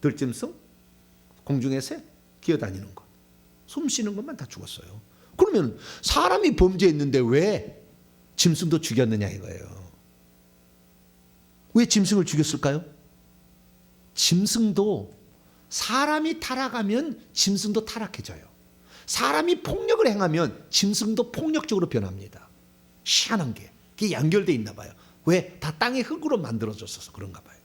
S1: 들짐승, 공중의 새, 기어다니는 것, 숨 쉬는 것만 다 죽었어요. 그러면 사람이 범죄했는데 왜 짐승도 죽였느냐 이거예요. 왜 짐승을 죽였을까요? 짐승도 사람이 타락하면 짐승도 타락해져요. 사람이 폭력을 행하면 짐승도 폭력적으로 변합니다. 희한한 게 그게 연결돼 있나 봐요. 왜? 다 땅의 흙으로 만들어졌어서 그런가 봐요.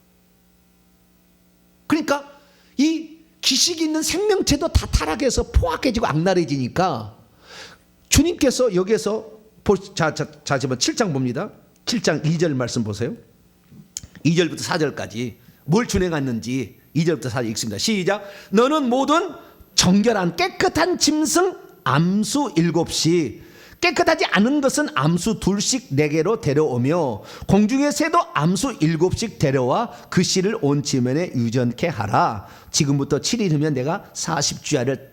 S1: 그러니까 이 기식이 있는 생명체도 다 타락해서 포악해지고 악랄해지니까 주님께서 여기에서 자, 지금 7장 봅니다. 7장 2절 말씀 보세요. 2절부터 4절까지 뭘 준행했는지 2절부터 4절 읽습니다. 시작. 너는 모든 정결한 깨끗한 짐승 암수 7씩 깨끗하지 않은 것은 암수 2씩 내게로 데려오며 공중의 새도 암수 7씩 데려와 그 씨를 온 지면에 유전케 하라. 지금부터 7일 후면 내가 40주야를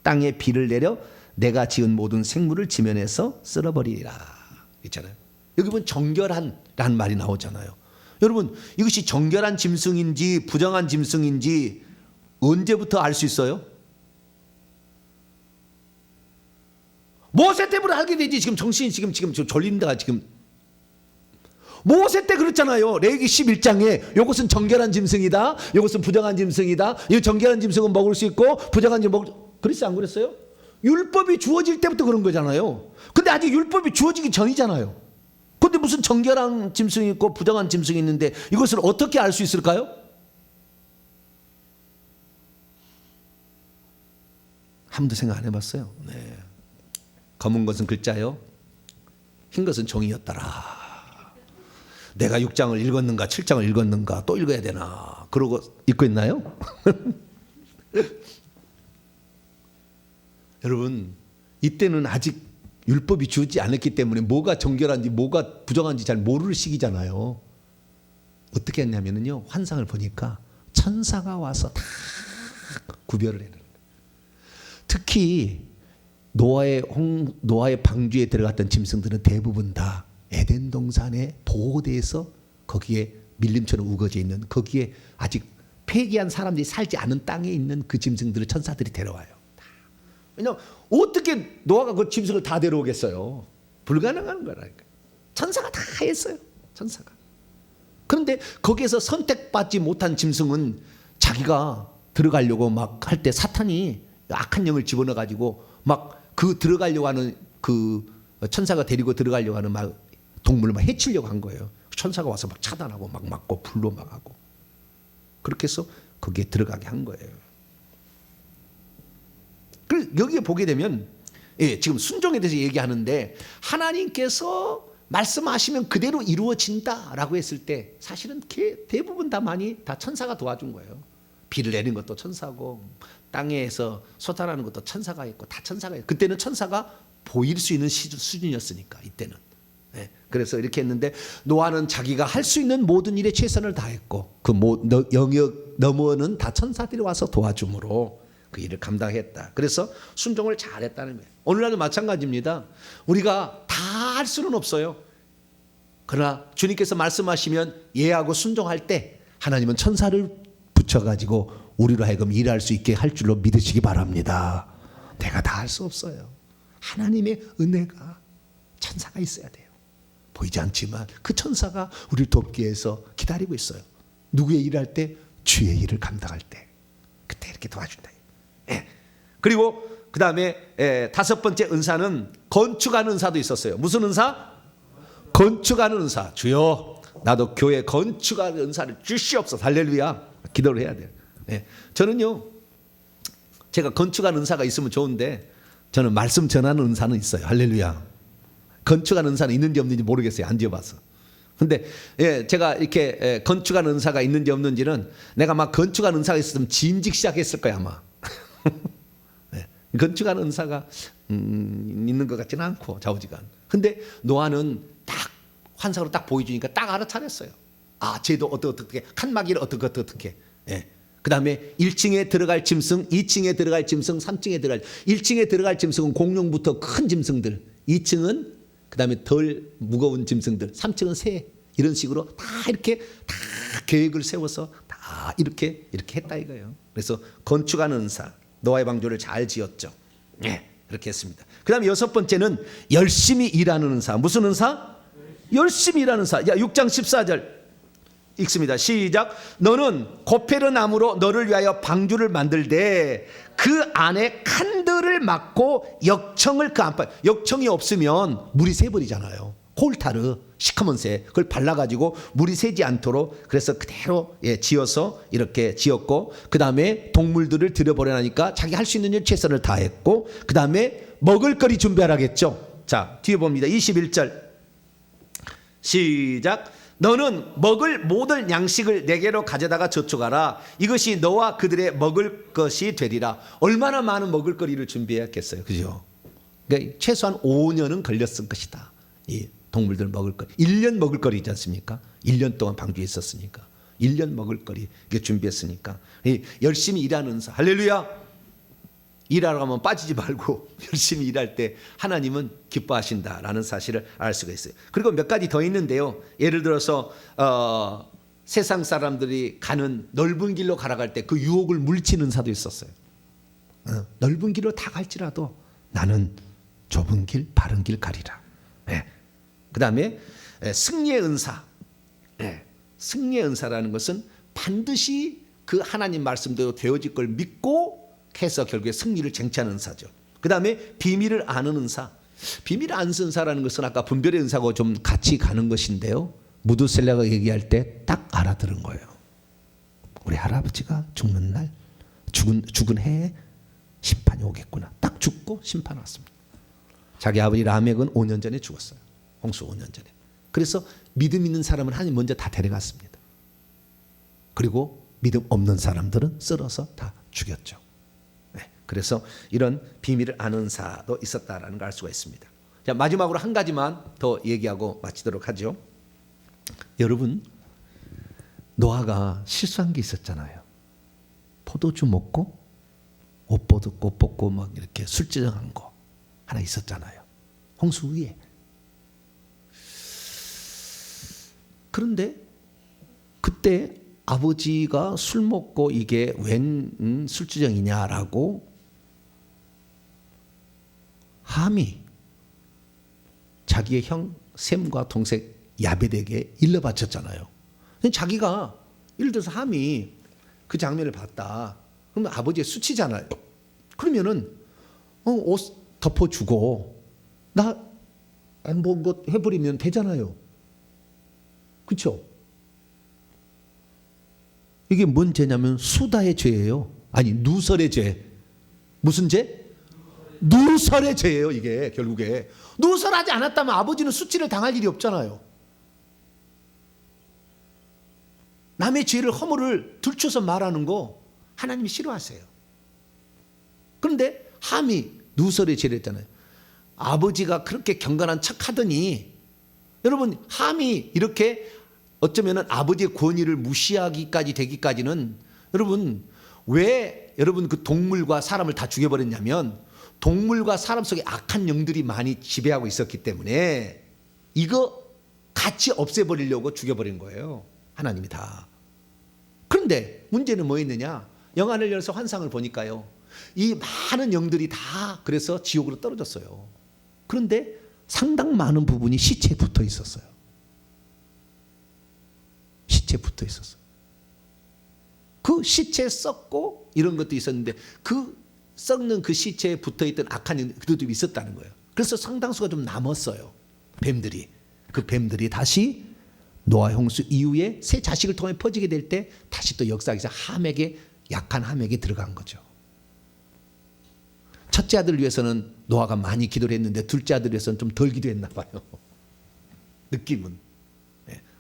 S1: 땅에 비를 내려 내가 지은 모든 생물을 지면에서 쓸어버리리라. 있잖아요. 여기 보면 정결한라는 말이 나오잖아요. 여러분 이것이 정결한 짐승인지 부정한 짐승인지 언제부터 알 수 있어요? 모세 때부터 알게 되지. 지금 정신이 지금 졸린다. 지금 모세 때 그랬잖아요. 레위기 11장에 이것은 정결한 짐승이다, 이것은 부정한 짐승이다, 이 정결한 짐승은 먹을 수 있고 부정한 짐승은 먹을. 그랬어요, 안 그랬어요? 율법이 주어질 때부터 그런 거잖아요. 근데 아직 율법이 주어지기 전이잖아요. 근데 무슨 정결한 짐승이 있고 부정한 짐승이 있는데 이것을 어떻게 알 수 있을까요? 한 번도 생각 안 해봤어요. 네. 검은 것은 글자요, 흰 것은 종이였더라. 내가 6장을 읽었는가 7장을 읽었는가 또 읽어야 되나 그러고 읽고 있나요? 여러분 이때는 아직 율법이 주어지지 않았기 때문에 뭐가 정결한지 뭐가 부정한지 잘 모를 시기잖아요. 어떻게 했냐면요, 환상을 보니까 천사가 와서 다 구별을 해요. 특히 노아의 방주에 들어갔던 짐승들은 대부분 다 에덴 동산의 보호대에서 거기에 밀림처럼 우거져 있는, 거기에 아직 폐기한 사람들이 살지 않은 땅에 있는 그 짐승들을 천사들이 데려와요. 왜냐하면 어떻게 노아가 그 짐승을 다 데려오겠어요? 불가능한 거라니까. 천사가 다 했어요. 천사가. 그런데 거기에서 선택받지 못한 짐승은 자기가 들어가려고 막 할 때 사탄이 악한 영을 집어넣어 가지고 막 그 들어가려고 하는 그 천사가 데리고 들어가려고 하는 막 동물을 막 해치려고 한 거예요. 천사가 와서 막 차단하고 막 막고 불로 막 하고 그렇게 해서 거기에 들어가게 한 거예요. 그래서 여기에 보게 되면 지금 순종에 대해서 얘기하는데 하나님께서 말씀하시면 그대로 이루어진다라고 했을 때 사실은 대부분 다 천사가 도와준 거예요. 비를 내리는 것도 천사고 땅에서 소탈하는 것도 천사가 했고 다 천사가 했고, 그때는 천사가 보일 수 있는 수준이었으니까 이때는. 그래서 이렇게 했는데 노아는 자기가 할 수 있는 모든 일에 최선을 다했고 그 영역 너머는 다 천사들이 와서 도와줌으로 그 일을 감당했다. 그래서 순종을 잘했다는 거예요. 오늘날도 마찬가지입니다. 우리가 다 할 수는 없어요. 그러나 주님께서 말씀하시면 예하고 순종할 때 하나님은 천사를 붙여가지고 우리로 하여금 일할 수 있게 할 줄로 믿으시기 바랍니다. 내가 다 할 수 없어요. 하나님의 은혜가 천사가 있어야 돼요. 보이지 않지만 그 천사가 우리를 돕기 위해서 기다리고 있어요. 누구의 일할 때? 주의 일을 감당할 때. 그때 이렇게 도와준다. 그리고 그 다음에 5번째 은사는 건축하는 은사도 있었어요. 무슨 은사? 건축하는 은사. 주여 나도 교회 건축하는 은사를 주시옵소서. 할렐루야. 기도를 해야 돼요. 저는요, 제가 건축하는 은사가 있으면 좋은데 저는 말씀 전하는 은사는 있어요. 할렐루야. 건축하는 은사는 있는지 없는지 모르겠어요. 안 지어봐서. 근데 제가 이렇게 건축하는 은사가 있는지 없는지는 내가 막 건축하는 은사가 있었으면 진직 시작했을 거야 아마. 건축하는 은사가 있는 것 같지는 않고 좌우지간. 근데 노아는 딱 환상으로 딱 보여주니까 딱 알아차렸어요. 아, 쟤도 어떻게 칸막이를 어떻게. 그 다음에 1층에 들어갈 짐승, 2층에 들어갈 짐승, 3층에 들어갈. 1층에 들어갈 짐승은 공룡부터 큰 짐승들, 2층은 그 다음에 덜 무거운 짐승들, 3층은 새. 이런 식으로 다 이렇게 다 계획을 세워서 다 이렇게 했다 이거예요. 그래서 건축하는 은사, 노아의 방주를 잘 지었죠. 그렇게 했습니다. 그 다음에 6번째는 열심히 일하는 은사. 무슨 은사? 열심히 일하는 은사. 6장 14절 읽습니다. 시작. 너는 고페르 나무로 너를 위하여 방주를 만들되 그 안에 칸들을 막고 역청을 그 안팎. 역청이 없으면 물이 새버리잖아요. 콜타르 시커먼 새 그걸 발라가지고 물이 새지 않도록 그래서 그대로 지어서 이렇게 지었고, 그 다음에 동물들을 들여보내니까 자기 할 수 있는 일 최선을 다했고, 그 다음에 먹을거리 준비하라겠죠. 자, 뒤에 봅니다. 21절 시작. 너는 먹을 모든 양식을 내게로 가져다가 저축하라. 이것이 너와 그들의 먹을 것이 되리라. 얼마나 많은 먹을거리를 준비했겠어요, 그죠? 그러니까 최소한 5년은 걸렸을 것이다. 이 동물들 먹을거리 1년 먹을거리 있지 않습니까? 1년 동안 방주에 있었으니까 1년 먹을거리 이게 준비했으니까 열심히 일하는 사. 할렐루야. 일하러 가면 빠지지 말고 열심히 일할 때 하나님은 기뻐하신다라는 사실을 알 수가 있어요. 그리고 몇 가지 더 있는데요. 예를 들어서 세상 사람들이 가는 넓은 길로 가라갈 때 그 유혹을 물리치는 사도 있었어요. 넓은 길로 다 갈지라도 나는 좁은 길 바른 길 가리라. 그 다음에 승리의 은사. 승리의 은사라는 것은 반드시 그 하나님 말씀대로 되어질 걸 믿고 해서 결국에 승리를 쟁취하는 은사죠. 그 다음에 비밀을 아는 은사. 비밀을 아는 은사라는 것은 아까 분별의 은사하고 좀 같이 가는 것인데요. 무드셀라가 얘기할 때 딱 알아들은 거예요. 우리 할아버지가 죽는 날, 죽은 해에 심판이 오겠구나. 딱 죽고 심판 왔습니다. 자기 아버지 라멕은 5년 전에 죽었어요. 홍수 5년 전에. 그래서 믿음 있는 사람은 하나님 먼저 다 데려갔습니다. 그리고 믿음 없는 사람들은 썰어서 다 죽였죠. 그래서 이런 비밀을 아는 사도 있었다라는 걸 알 수가 있습니다. 자, 마지막으로 한 가지만 더 얘기하고 마치도록 하죠. 여러분, 노아가 실수한 게 있었잖아요. 포도주 먹고 옷 벗고 막 이렇게 술주정한 거 하나 있었잖아요. 홍수 위에. 그런데 그때 아버지가 술 먹고 이게 웬 술주정이냐라고 함이 자기의 형 셈과 동생 야벳에게 일러바쳤잖아요. 자기가 예를 들어서 함이 그 장면을 봤다. 그러면 아버지의 수치잖아요. 그러면은 옷 덮어주고 나 안 본 것 해버리면 되잖아요. 그렇죠? 이게 뭔 죄냐면 수다의 죄예요. 아니 누설의 죄. 무슨 죄? 누설의 죄예요. 이게 결국에 누설하지 않았다면 아버지는 수치를 당할 일이 없잖아요. 남의 죄를 허물을 들춰서 말하는 거 하나님이 싫어하세요. 그런데 함이 누설의 죄를 했잖아요. 아버지가 그렇게 경건한 척하더니 여러분 함이 이렇게 어쩌면 아버지의 권위를 무시하기까지 되기까지는 여러분 왜 여러분 그 동물과 사람을 다 죽여버렸냐면 동물과 사람 속에 악한 영들이 많이 지배하고 있었기 때문에 이거 같이 없애버리려고 죽여버린 거예요. 하나님이 다. 그런데 문제는 뭐였느냐? 영안을 열어서 환상을 보니까요. 이 많은 영들이 다 그래서 지옥으로 떨어졌어요. 그런데 상당 많은 부분이 시체에 붙어 있었어요. 시체에 붙어 있었어요. 그 시체에 썩고 이런 것도 있었는데 그 썩는 그 시체에 붙어있던 악한 영들도 있었다는 거예요. 그래서 상당수가 좀 남았어요. 뱀들이. 그 뱀들이 다시 노아 홍수 이후에 새 자식을 통해 퍼지게 될 때 다시 또 역사에서 함에게 약한 함에게 들어간 거죠. 첫째 아들을 위해서는 노아가 많이 기도를 했는데 둘째 아들을 위해서는 좀 덜 기도했나 봐요. 느낌은.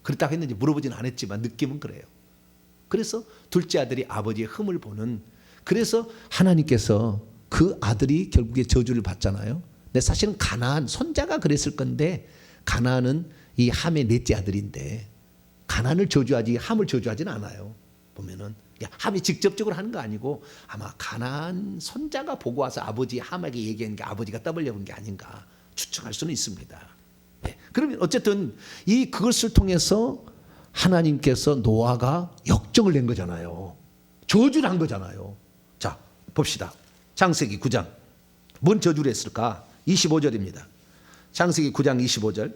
S1: 그렇다고 했는지 물어보지는 않았지만 느낌은 그래요. 그래서 둘째 아들이 아버지의 흠을 보는, 그래서 하나님께서 그 아들이 결국에 저주를 받잖아요. 근데 사실은 가나안 손자가 그랬을 건데 가나안은 이 함의 넷째 아들인데 가나안을 저주하지 함을 저주하지는 않아요. 보면은 함이 직접적으로 하는 거 아니고 아마 가나안 손자가 보고 와서 아버지 함에게 얘기한 게 아버지가 떠벌려본 게 아닌가 추측할 수는 있습니다. 그러면 어쨌든 이 그것을 통해서 하나님께서 노아가 역정을 낸 거잖아요. 저주를 한 거잖아요. 자, 봅시다. 창세기 9장. 뭔 저주를 했을까? 25절입니다. 창세기 9장 25절.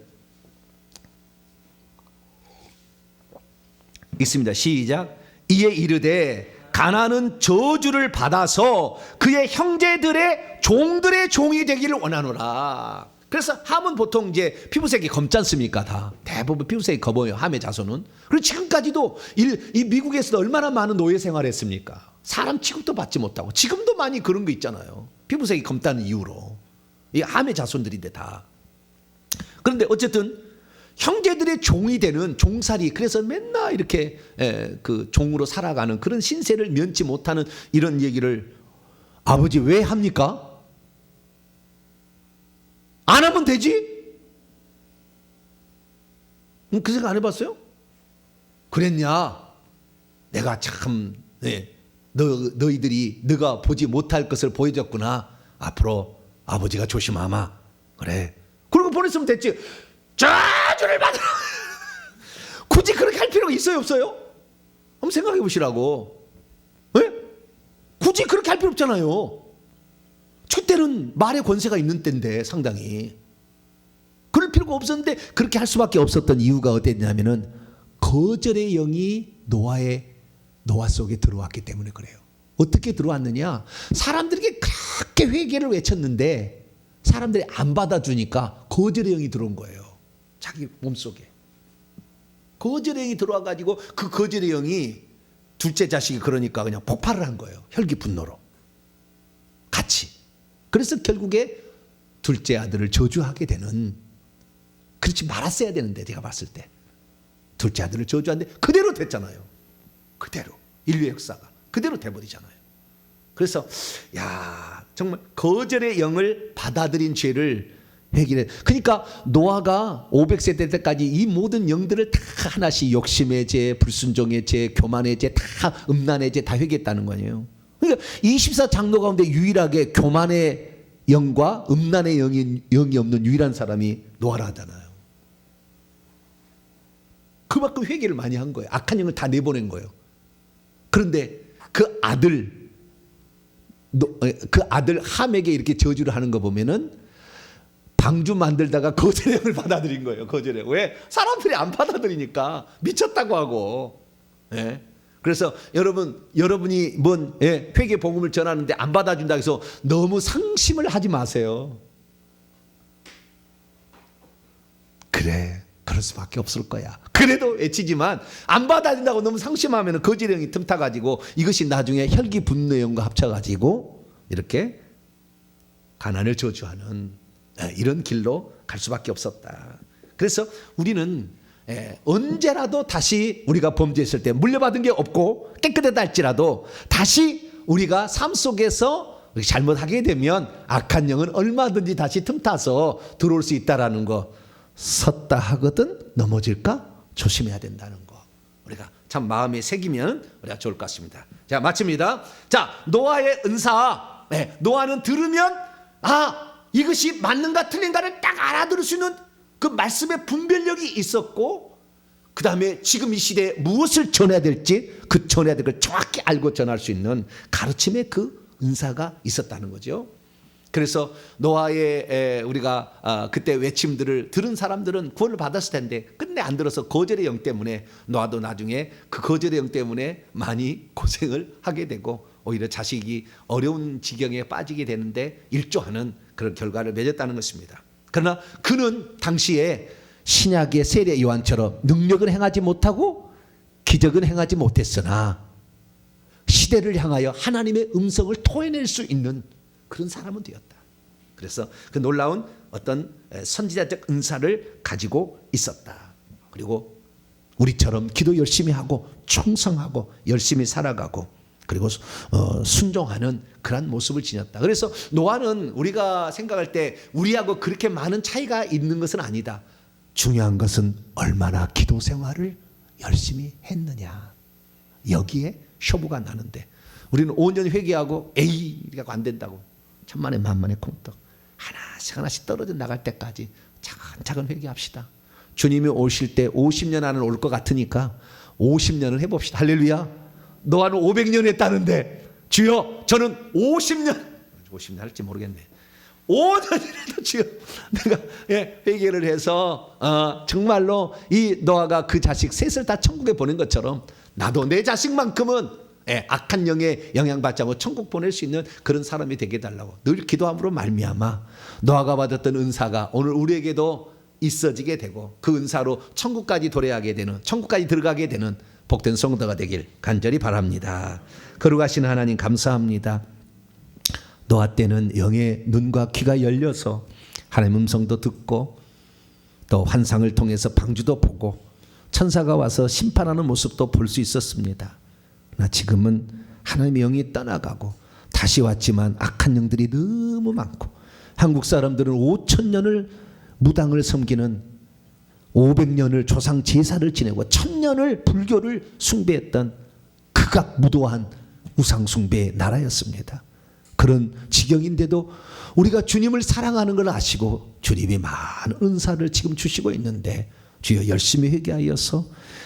S1: 있습니다. 시작. 이에 이르되 가나안은 저주를 받아서 그의 형제들의 종들의 종이 되기를 원하노라. 그래서 함은 보통 이제 피부색이 검지 않습니까? 다 대부분 피부색이 검어요. 함의 자손은. 그리고 지금까지도 이 미국에서도 얼마나 많은 노예 생활했습니까? 사람 취급도 받지 못하고 지금도 많이 그런 거 있잖아요. 피부색이 검다는 이유로 이 함의 자손들인데 다. 그런데 어쨌든 형제들의 종이 되는 종살이, 그래서 맨날 이렇게 그 종으로 살아가는 그런 신세를 면치 못하는 이런 얘기를 아버지 왜 합니까? 안 하면 되지? 그 생각 안 해봤어요? 그랬냐? 내가 참 너희들이 너가 보지 못할 것을 보여줬구나. 앞으로 아버지가 조심하마. 그래. 그리고 보냈으면 됐지. 저주를 받으라. 굳이 그렇게 할 필요가 있어요, 없어요? 한번 생각해 보시라고. 네? 굳이 그렇게 할 필요 없잖아요. 그때는 말의 권세가 있는 때인데 상당히 그럴 필요가 없었는데 그렇게 할 수밖에 없었던 이유가 어땠냐면은 거절의 영이 노아 속에 들어왔기 때문에 그래요. 어떻게 들어왔느냐? 사람들에게 그렇게 회개를 외쳤는데 사람들이 안 받아주니까 거절의 영이 들어온 거예요. 자기 몸속에 거절의 영이 들어와가지고 그 거절의 영이 둘째 자식이 그러니까 그냥 폭발을 한 거예요. 혈기 분노로 같이. 그래서 결국에 둘째 아들을 저주하게 되는, 그렇지 말았어야 되는데 제가 봤을 때 둘째 아들을 저주하는데 그대로 됐잖아요. 그대로 인류의 역사가 그대로 돼버리잖아요. 그래서 야 정말 거절의 영을 받아들인 죄를 회개해. 그러니까 노아가 500세대 때까지 이 모든 영들을 다 하나씩 욕심의 죄, 불순종의 죄, 교만의 죄, 다 음란의 죄 다 회개했다는 거 아니에요. 그러니까 24장로 가운데 유일하게 교만의 영과 음란의 영이 없는 유일한 사람이 노아라 하잖아요. 그만큼 회개를 많이 한 거예요. 악한 영을 다 내보낸 거예요. 그런데 그 아들 함에게 이렇게 저주를 하는 거 보면은 방주 만들다가 거절의 영을 받아들인 거예요. 거절의 영. 왜? 사람들이 안 받아들이니까 미쳤다고 하고. 예? 그래서 여러분이 뭔 회개 복음을 전하는데 안 받아준다 해서 너무 상심을 하지 마세요. 그래, 그럴 수밖에 없을 거야. 그래도 외치지만 안 받아준다고 너무 상심하면 거절의 영이 틈타가지고 이것이 나중에 혈기 분노의 영과 합쳐가지고 이렇게 가난을 저주하는 이런 길로 갈 수밖에 없었다. 그래서 우리는 언제라도 다시 우리가 범죄했을 때 물려받은 게 없고 깨끗하다 할지라도 다시 우리가 삶 속에서 잘못하게 되면 악한 영은 얼마든지 다시 틈타서 들어올 수 있다라는 거, 섰다 하거든 넘어질까 조심해야 된다는 거, 우리가 참 마음에 새기면 우리가 좋을 것 같습니다. 자, 마칩니다. 자, 노아의 은사. 노아는 들으면 이것이 맞는가 틀린가를 딱 알아들을 수 있는 그 말씀의 분별력이 있었고, 그 다음에 지금 이 시대에 무엇을 전해야 될지 그 전해야 될 걸 정확히 알고 전할 수 있는 가르침의 그 은사가 있었다는 거죠. 그래서 노아의 우리가 그때 외침들을 들은 사람들은 구원을 받았을 텐데 끝내 안 들어서 거절의 영 때문에 노아도 나중에 그 거절의 영 때문에 많이 고생을 하게 되고 오히려 자식이 어려운 지경에 빠지게 되는데 일조하는 그런 결과를 맺었다는 것입니다. 그러나 그는 당시에 신약의 세례 요한처럼 능력은 행하지 못하고 기적은 행하지 못했으나 시대를 향하여 하나님의 음성을 토해낼 수 있는 그런 사람은 되었다. 그래서 그 놀라운 어떤 선지자적 은사를 가지고 있었다. 그리고 우리처럼 기도 열심히 하고 충성하고 열심히 살아가고 그리고 순종하는 그런 모습을 지녔다. 그래서 노아는 우리가 생각할 때 우리하고 그렇게 많은 차이가 있는 것은 아니다. 중요한 것은 얼마나 기도 생활을 열심히 했느냐. 여기에 쇼부가 나는데 우리는 5년 회개하고 에이가 안 된다고 천만에 만만에 콩떡 하나씩 떨어져 나갈 때까지 차근차근 회개합시다. 주님이 오실 때 50년 안에 올 것 같으니까 50년을 해봅시다. 할렐루야. 노아는 500년 했다는데 주여 저는 50년 할지 모르겠네. 5년이라도 주여 내가 회개를 해서 정말로 이 노아가 그 자식 셋을 다 천국에 보낸 것처럼 나도 내 자식만큼은 악한 영에 영향받지 않고 천국 보낼 수 있는 그런 사람이 되게 해달라고 늘 기도함으로 말미암아 노아가 받았던 은사가 오늘 우리에게도 있어지게 되고 그 은사로 천국까지 도래하게 되는, 천국까지 들어가게 되는 복된 성도가 되길 간절히 바랍니다. 거룩하신 하나님 감사합니다. 노아 때는 영의 눈과 귀가 열려서 하나님의 음성도 듣고 또 환상을 통해서 방주도 보고 천사가 와서 심판하는 모습도 볼 수 있었습니다. 그러나 지금은 하나님의 영이 떠나가고 다시 왔지만 악한 영들이 너무 많고 한국 사람들은 5,000년을 무당을 섬기는 500년을 조상 제사를 지내고 1,000년을 불교를 숭배했던 극악무도한 우상 숭배의 나라였습니다. 그런 지경인데도 우리가 주님을 사랑하는 걸 아시고 주님이 많은 은사를 지금 주시고 있는데 주여 열심히 회개하여서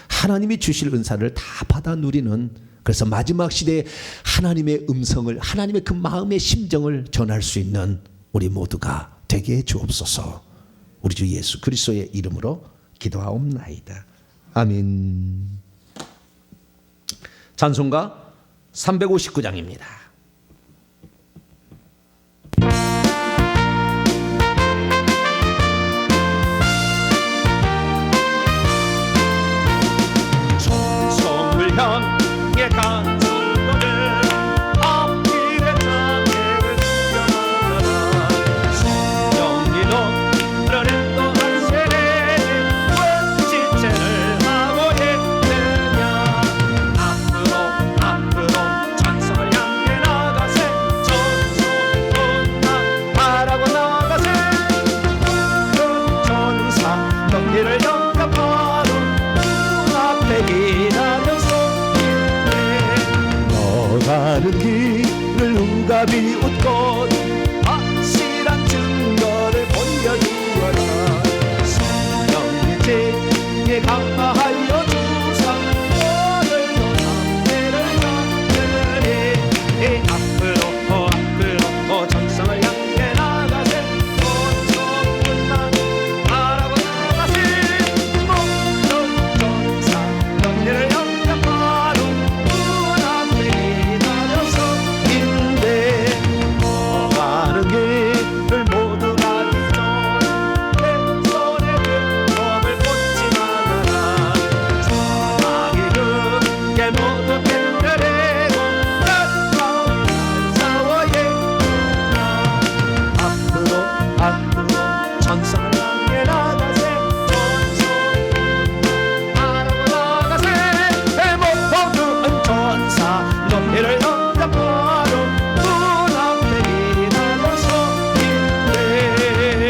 S1: 하나님이 주실 은사를 다 받아 누리는, 그래서 마지막 시대에 하나님의 음성을, 하나님의 그 마음의 심정을 전할 수 있는 우리 모두가 되게 해 주옵소서. 우리 주 예수 그리스도의 이름으로 기도하옵나이다. 아멘. 찬송가 359장입니다. 천성을 향해 간 성도들 앞길에 장애를 수경하라. 성령님도 너는 또 한 세례 왜 지체를 하고 있느냐. 앞으로 찬성을 향해 나가세. 천성문만 바라고 나가세. 그 전사 덕리를 영접하러 문 앞에 기다려서 너가는 길을 우감이 웃고 확실한 증거를 보여주어라. 성령의 제에 강화하여 주사 오늘도 담대를 잡으리. 앞으로 전성을 향해 나가세. 천성문만 바라고 나가세. 모든 전사 덕리를 영접하러 문 앞에 기다려서 인데 가는 길을 모두 가기 전에 손에 금 꽂지 말아라. 사랑이 그게 모두 캔들이고 싸워예. 앞으로 전성을 향해 나가세. 천성 바라고 나가세. 모든 전사 너희를 영접하러 문 앞에 기다려서 있네.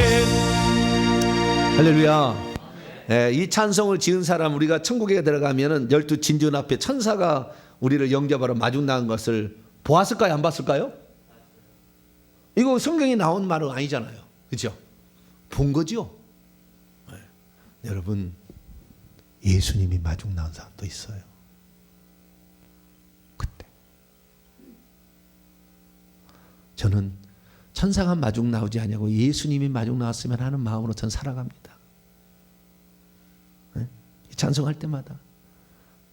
S1: 할렐루야. 이 찬송을 지은 사람, 우리가 천국에 들어가면은 12 진주 앞에 천사가 우리를 영접하러 마중 나간 것을 보았을까요? 안 봤을까요? 이거 성경에 나온 말은 아니잖아요. 그렇죠? 본 거죠. 여러분, 예수님이 마중 나온 사람도 있어요. 그때 저는 천사가 마중 나오지 않냐고 예수님이 마중 나왔으면 하는 마음으로 전 살아갑니다. 찬송할 때마다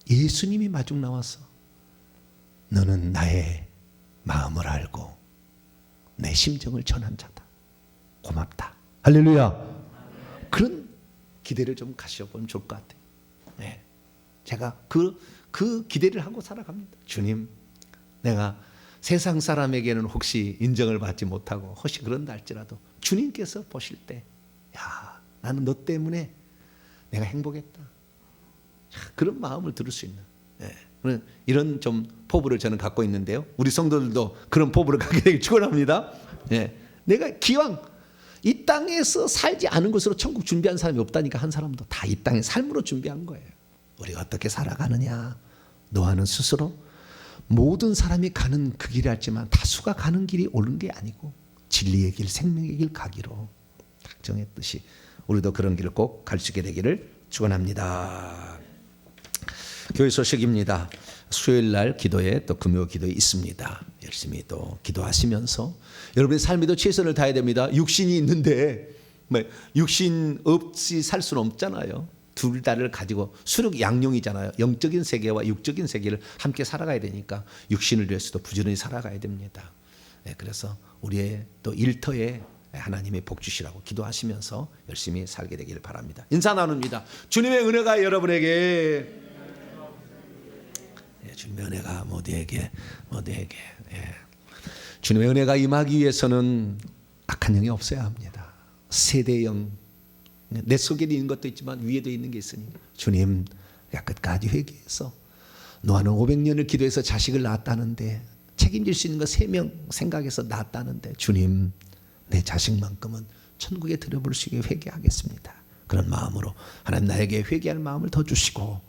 S1: 예수님이 마중 나와서 너는 나의 마음을 알고 내 심정을 전한 자다. 고맙다. 할렐루야. 그런 기대를 좀 가셔보면 좋을 것 같아요. 네. 제가 그 기대를 하고 살아갑니다. 주님, 내가 세상 사람에게는 혹시 인정을 받지 못하고 혹시 그런다 할지라도 주님께서 보실 때, 야, 나는 너 때문에 내가 행복했다. 그런 마음을 들을 수 있는, 이런 좀 포부를 저는 갖고 있는데요. 우리 성도들도 그런 포부를 갖게 되길 축원합니다. 내가 기왕 이 땅에서 살지 않은 것으로 천국 준비한 사람이 없다니까 한 사람도 다 이 땅의 삶으로 준비한 거예요. 우리가 어떻게 살아가느냐. 노아는 스스로 모든 사람이 가는 그 길이 알지만 다수가 가는 길이 옳은 게 아니고 진리의 길, 생명의 길 가기로 작정했듯이 우리도 그런 길을 꼭 갈 수 있게 되기를 축원합니다. 교회 소식입니다. 수요일 날 기도에 또 금요 기도에 있습니다. 열심히 또 기도하시면서 여러분의 삶에도 최선을 다해야 됩니다. 육신이 있는데 육신 없이 살 수는 없잖아요. 둘 다를 가지고 수륙 양용이잖아요. 영적인 세계와 육적인 세계를 함께 살아가야 되니까 육신을 위해서도 부지런히 살아가야 됩니다. 그래서 우리의 또 일터에 하나님의 복 주시라고 기도하시면서 열심히 살게 되기를 바랍니다. 인사 나눕니다. 주님의 은혜가 여러분에게, 주님의 은혜가 모두에게 주님의 은혜가 임하기 위해서는 악한 영이 없어야 합니다. 세대 영, 내 속에 있는 것도 있지만 위에도 있는 게 있으니 주님, 내가 끝까지 회개해서 노아는 500년을 기도해서 자식을 낳았다는데 책임질 수 있는 거 3명 생각해서 낳았다는데 주님, 내 자식만큼은 천국에 들어볼 수 있게 회개하겠습니다. 그런 마음으로 하나님 나에게 회개할 마음을 더 주시고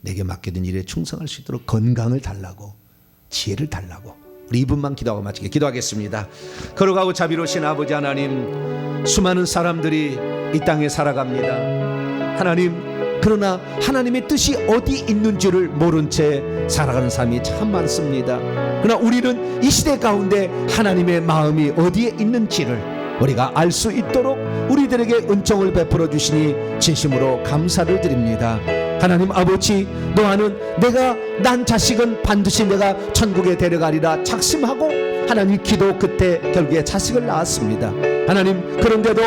S1: 내게 맡겨진 일에 충성할 수 있도록 건강을 달라고, 지혜를 달라고. 우리 2분만 기도하고 마치게 기도하겠습니다. 거룩하고 자비로우신 아버지 하나님, 수많은 사람들이 이 땅에 살아갑니다. 하나님, 그러나 하나님의 뜻이 어디 있는지를 모른 채 살아가는 사람이 참 많습니다. 그러나 우리는 이 시대 가운데 하나님의 마음이 어디에 있는지를 우리가 알 수 있도록 우리들에게 은총을 베풀어 주시니 진심으로 감사를 드립니다. 하나님 아버지, 노아는 내가 난 자식은 반드시 내가 천국에 데려가리라 작심하고 하나님 기도 끝에 결국에 자식을 낳았습니다. 하나님, 그런데도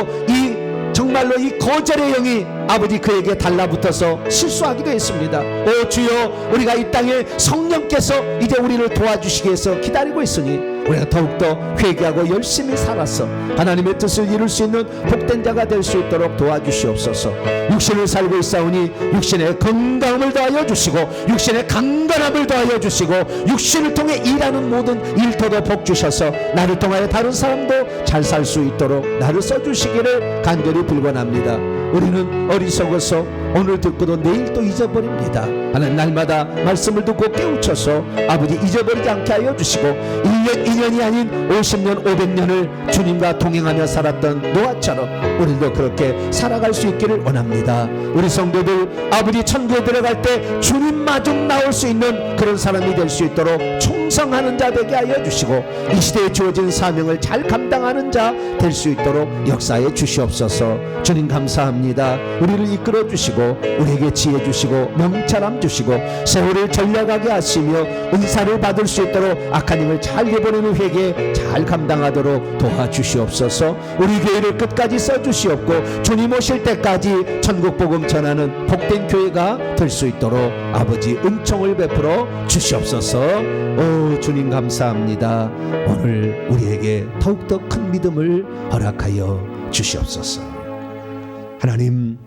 S1: 정말로 이 거절의 영이 아버지 그에게 달라붙어서 실수하기도 했습니다. 오 주여, 우리가 이 땅에 성령께서 이제 우리를 도와주시기 위해서 기다리고 있으니 우리가 더욱더 회개하고 열심히 살아서 하나님의 뜻을 이룰 수 있는 복된 자가 될 수 있도록 도와주시옵소서. 육신을 살고 있사오니 육신의 건강을 더하여 주시고 육신의 강건함을 더하여 주시고 육신을 통해 일하는 모든 일터도 복 주셔서 나를 통하여 다른 사람도 잘 살 수 있도록 나를 써주시기를 간절히 빌곤합니다. 우리는 어리석어서 오늘 듣고도 내일 또 잊어버립니다. 하나님, 날마다 말씀을 듣고 깨우쳐서 아버지 잊어버리지 않게 하여 주시고 1년 2년이 아닌 50년 500년을 주님과 동행하며 살았던 노아처럼 우리도 그렇게 살아갈 수 있기를 원합니다. 우리 성도들 아버지 천국에 들어갈 때 주님 마중 나올 수 있는 그런 사람이 될 수 있도록 충성하는 자 되게 하여 주시고 이 시대에 주어진 사명을 잘 감당하는 자 될 수 있도록 역사해 주시옵소서. 주님 감사합니다. 우리를 이끌어 주시고 우리에게 지혜 주시고 명철함 주시고 세월을 전략하게 하시며 은사를 받을 수 있도록 악한 힘을 잘 내보내는 회개 잘 감당하도록 도와주시옵소서. 우리 교회를 끝까지 써주시옵고 주님 오실 때까지 천국 복음 전하는 복된 교회가 될 수 있도록 아버지 은총을 베풀어 주시옵소서. 오 주님 감사합니다. 오늘 우리에게 더욱더 큰 믿음을 허락하여 주시옵소서. 하나님,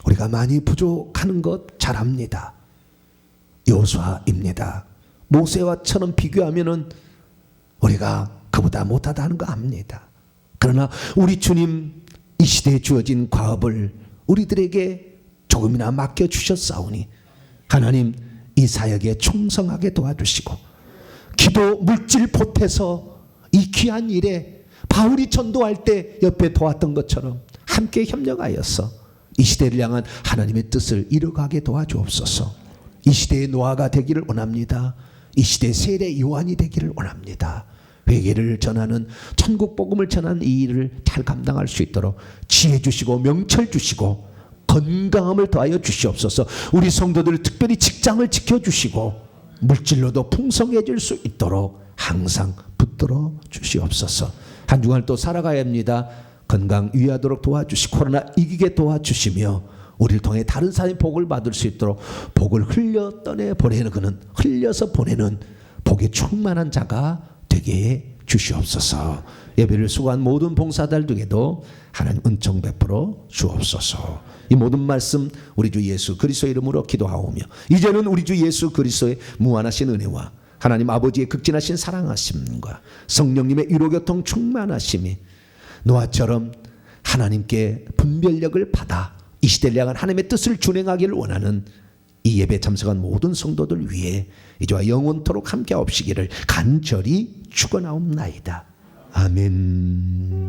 S1: 우리가 많이 부족하는 것 잘 압니다. 여호수아입니다. 모세와처럼 비교하면은 우리가 그보다 못하다는 거 압니다. 그러나 우리 주님 이 시대에 주어진 과업을 우리들에게 조금이나 맡겨주셨사오니 하나님 이 사역에 충성하게 도와주시고 기도 물질 보태서 이 귀한 일에 바울이 전도할 때 옆에 도왔던 것처럼 함께 협력하여서 이 시대를 향한 하나님의 뜻을 이루어가게 도와주옵소서. 이 시대의 노아가 되기를 원합니다. 이 시대의 세례 요한이 되기를 원합니다. 회개를 전하는 천국 복음을 전하는 이 일을 잘 감당할 수 있도록 지혜 주시고 명철 주시고 건강함을 더하여 주시옵소서. 우리 성도들 특별히 직장을 지켜주시고 물질로도 풍성해질 수 있도록 항상 붙들어 주시옵소서. 한 주간을 또 살아가야 합니다. 건강 유의하도록 도와주시고 코로나 이기게 도와주시며 우리를 통해 다른 사람의 복을 받을 수 있도록 복을 흘려 떠내 보내는 그는 흘려서 보내는 복에 충만한 자가 되게 주시옵소서. 예배를 수고한 모든 봉사자들에게도 하나님 은총 베풀어 주옵소서. 이 모든 말씀 우리 주 예수 그리스도의 이름으로 기도하오며 이제는 우리 주 예수 그리스도의 무한하신 은혜와 하나님 아버지의 극진하신 사랑하심과 성령님의 위로교통 충만하심이 노아처럼 하나님께 분별력을 받아 이 시대를 향한 하나님의 뜻을 준행하기를 원하는 이 예배 참석한 모든 성도들 위해 이제와 영원토록 함께 없시기를 간절히 축원하옵나이다. 아멘.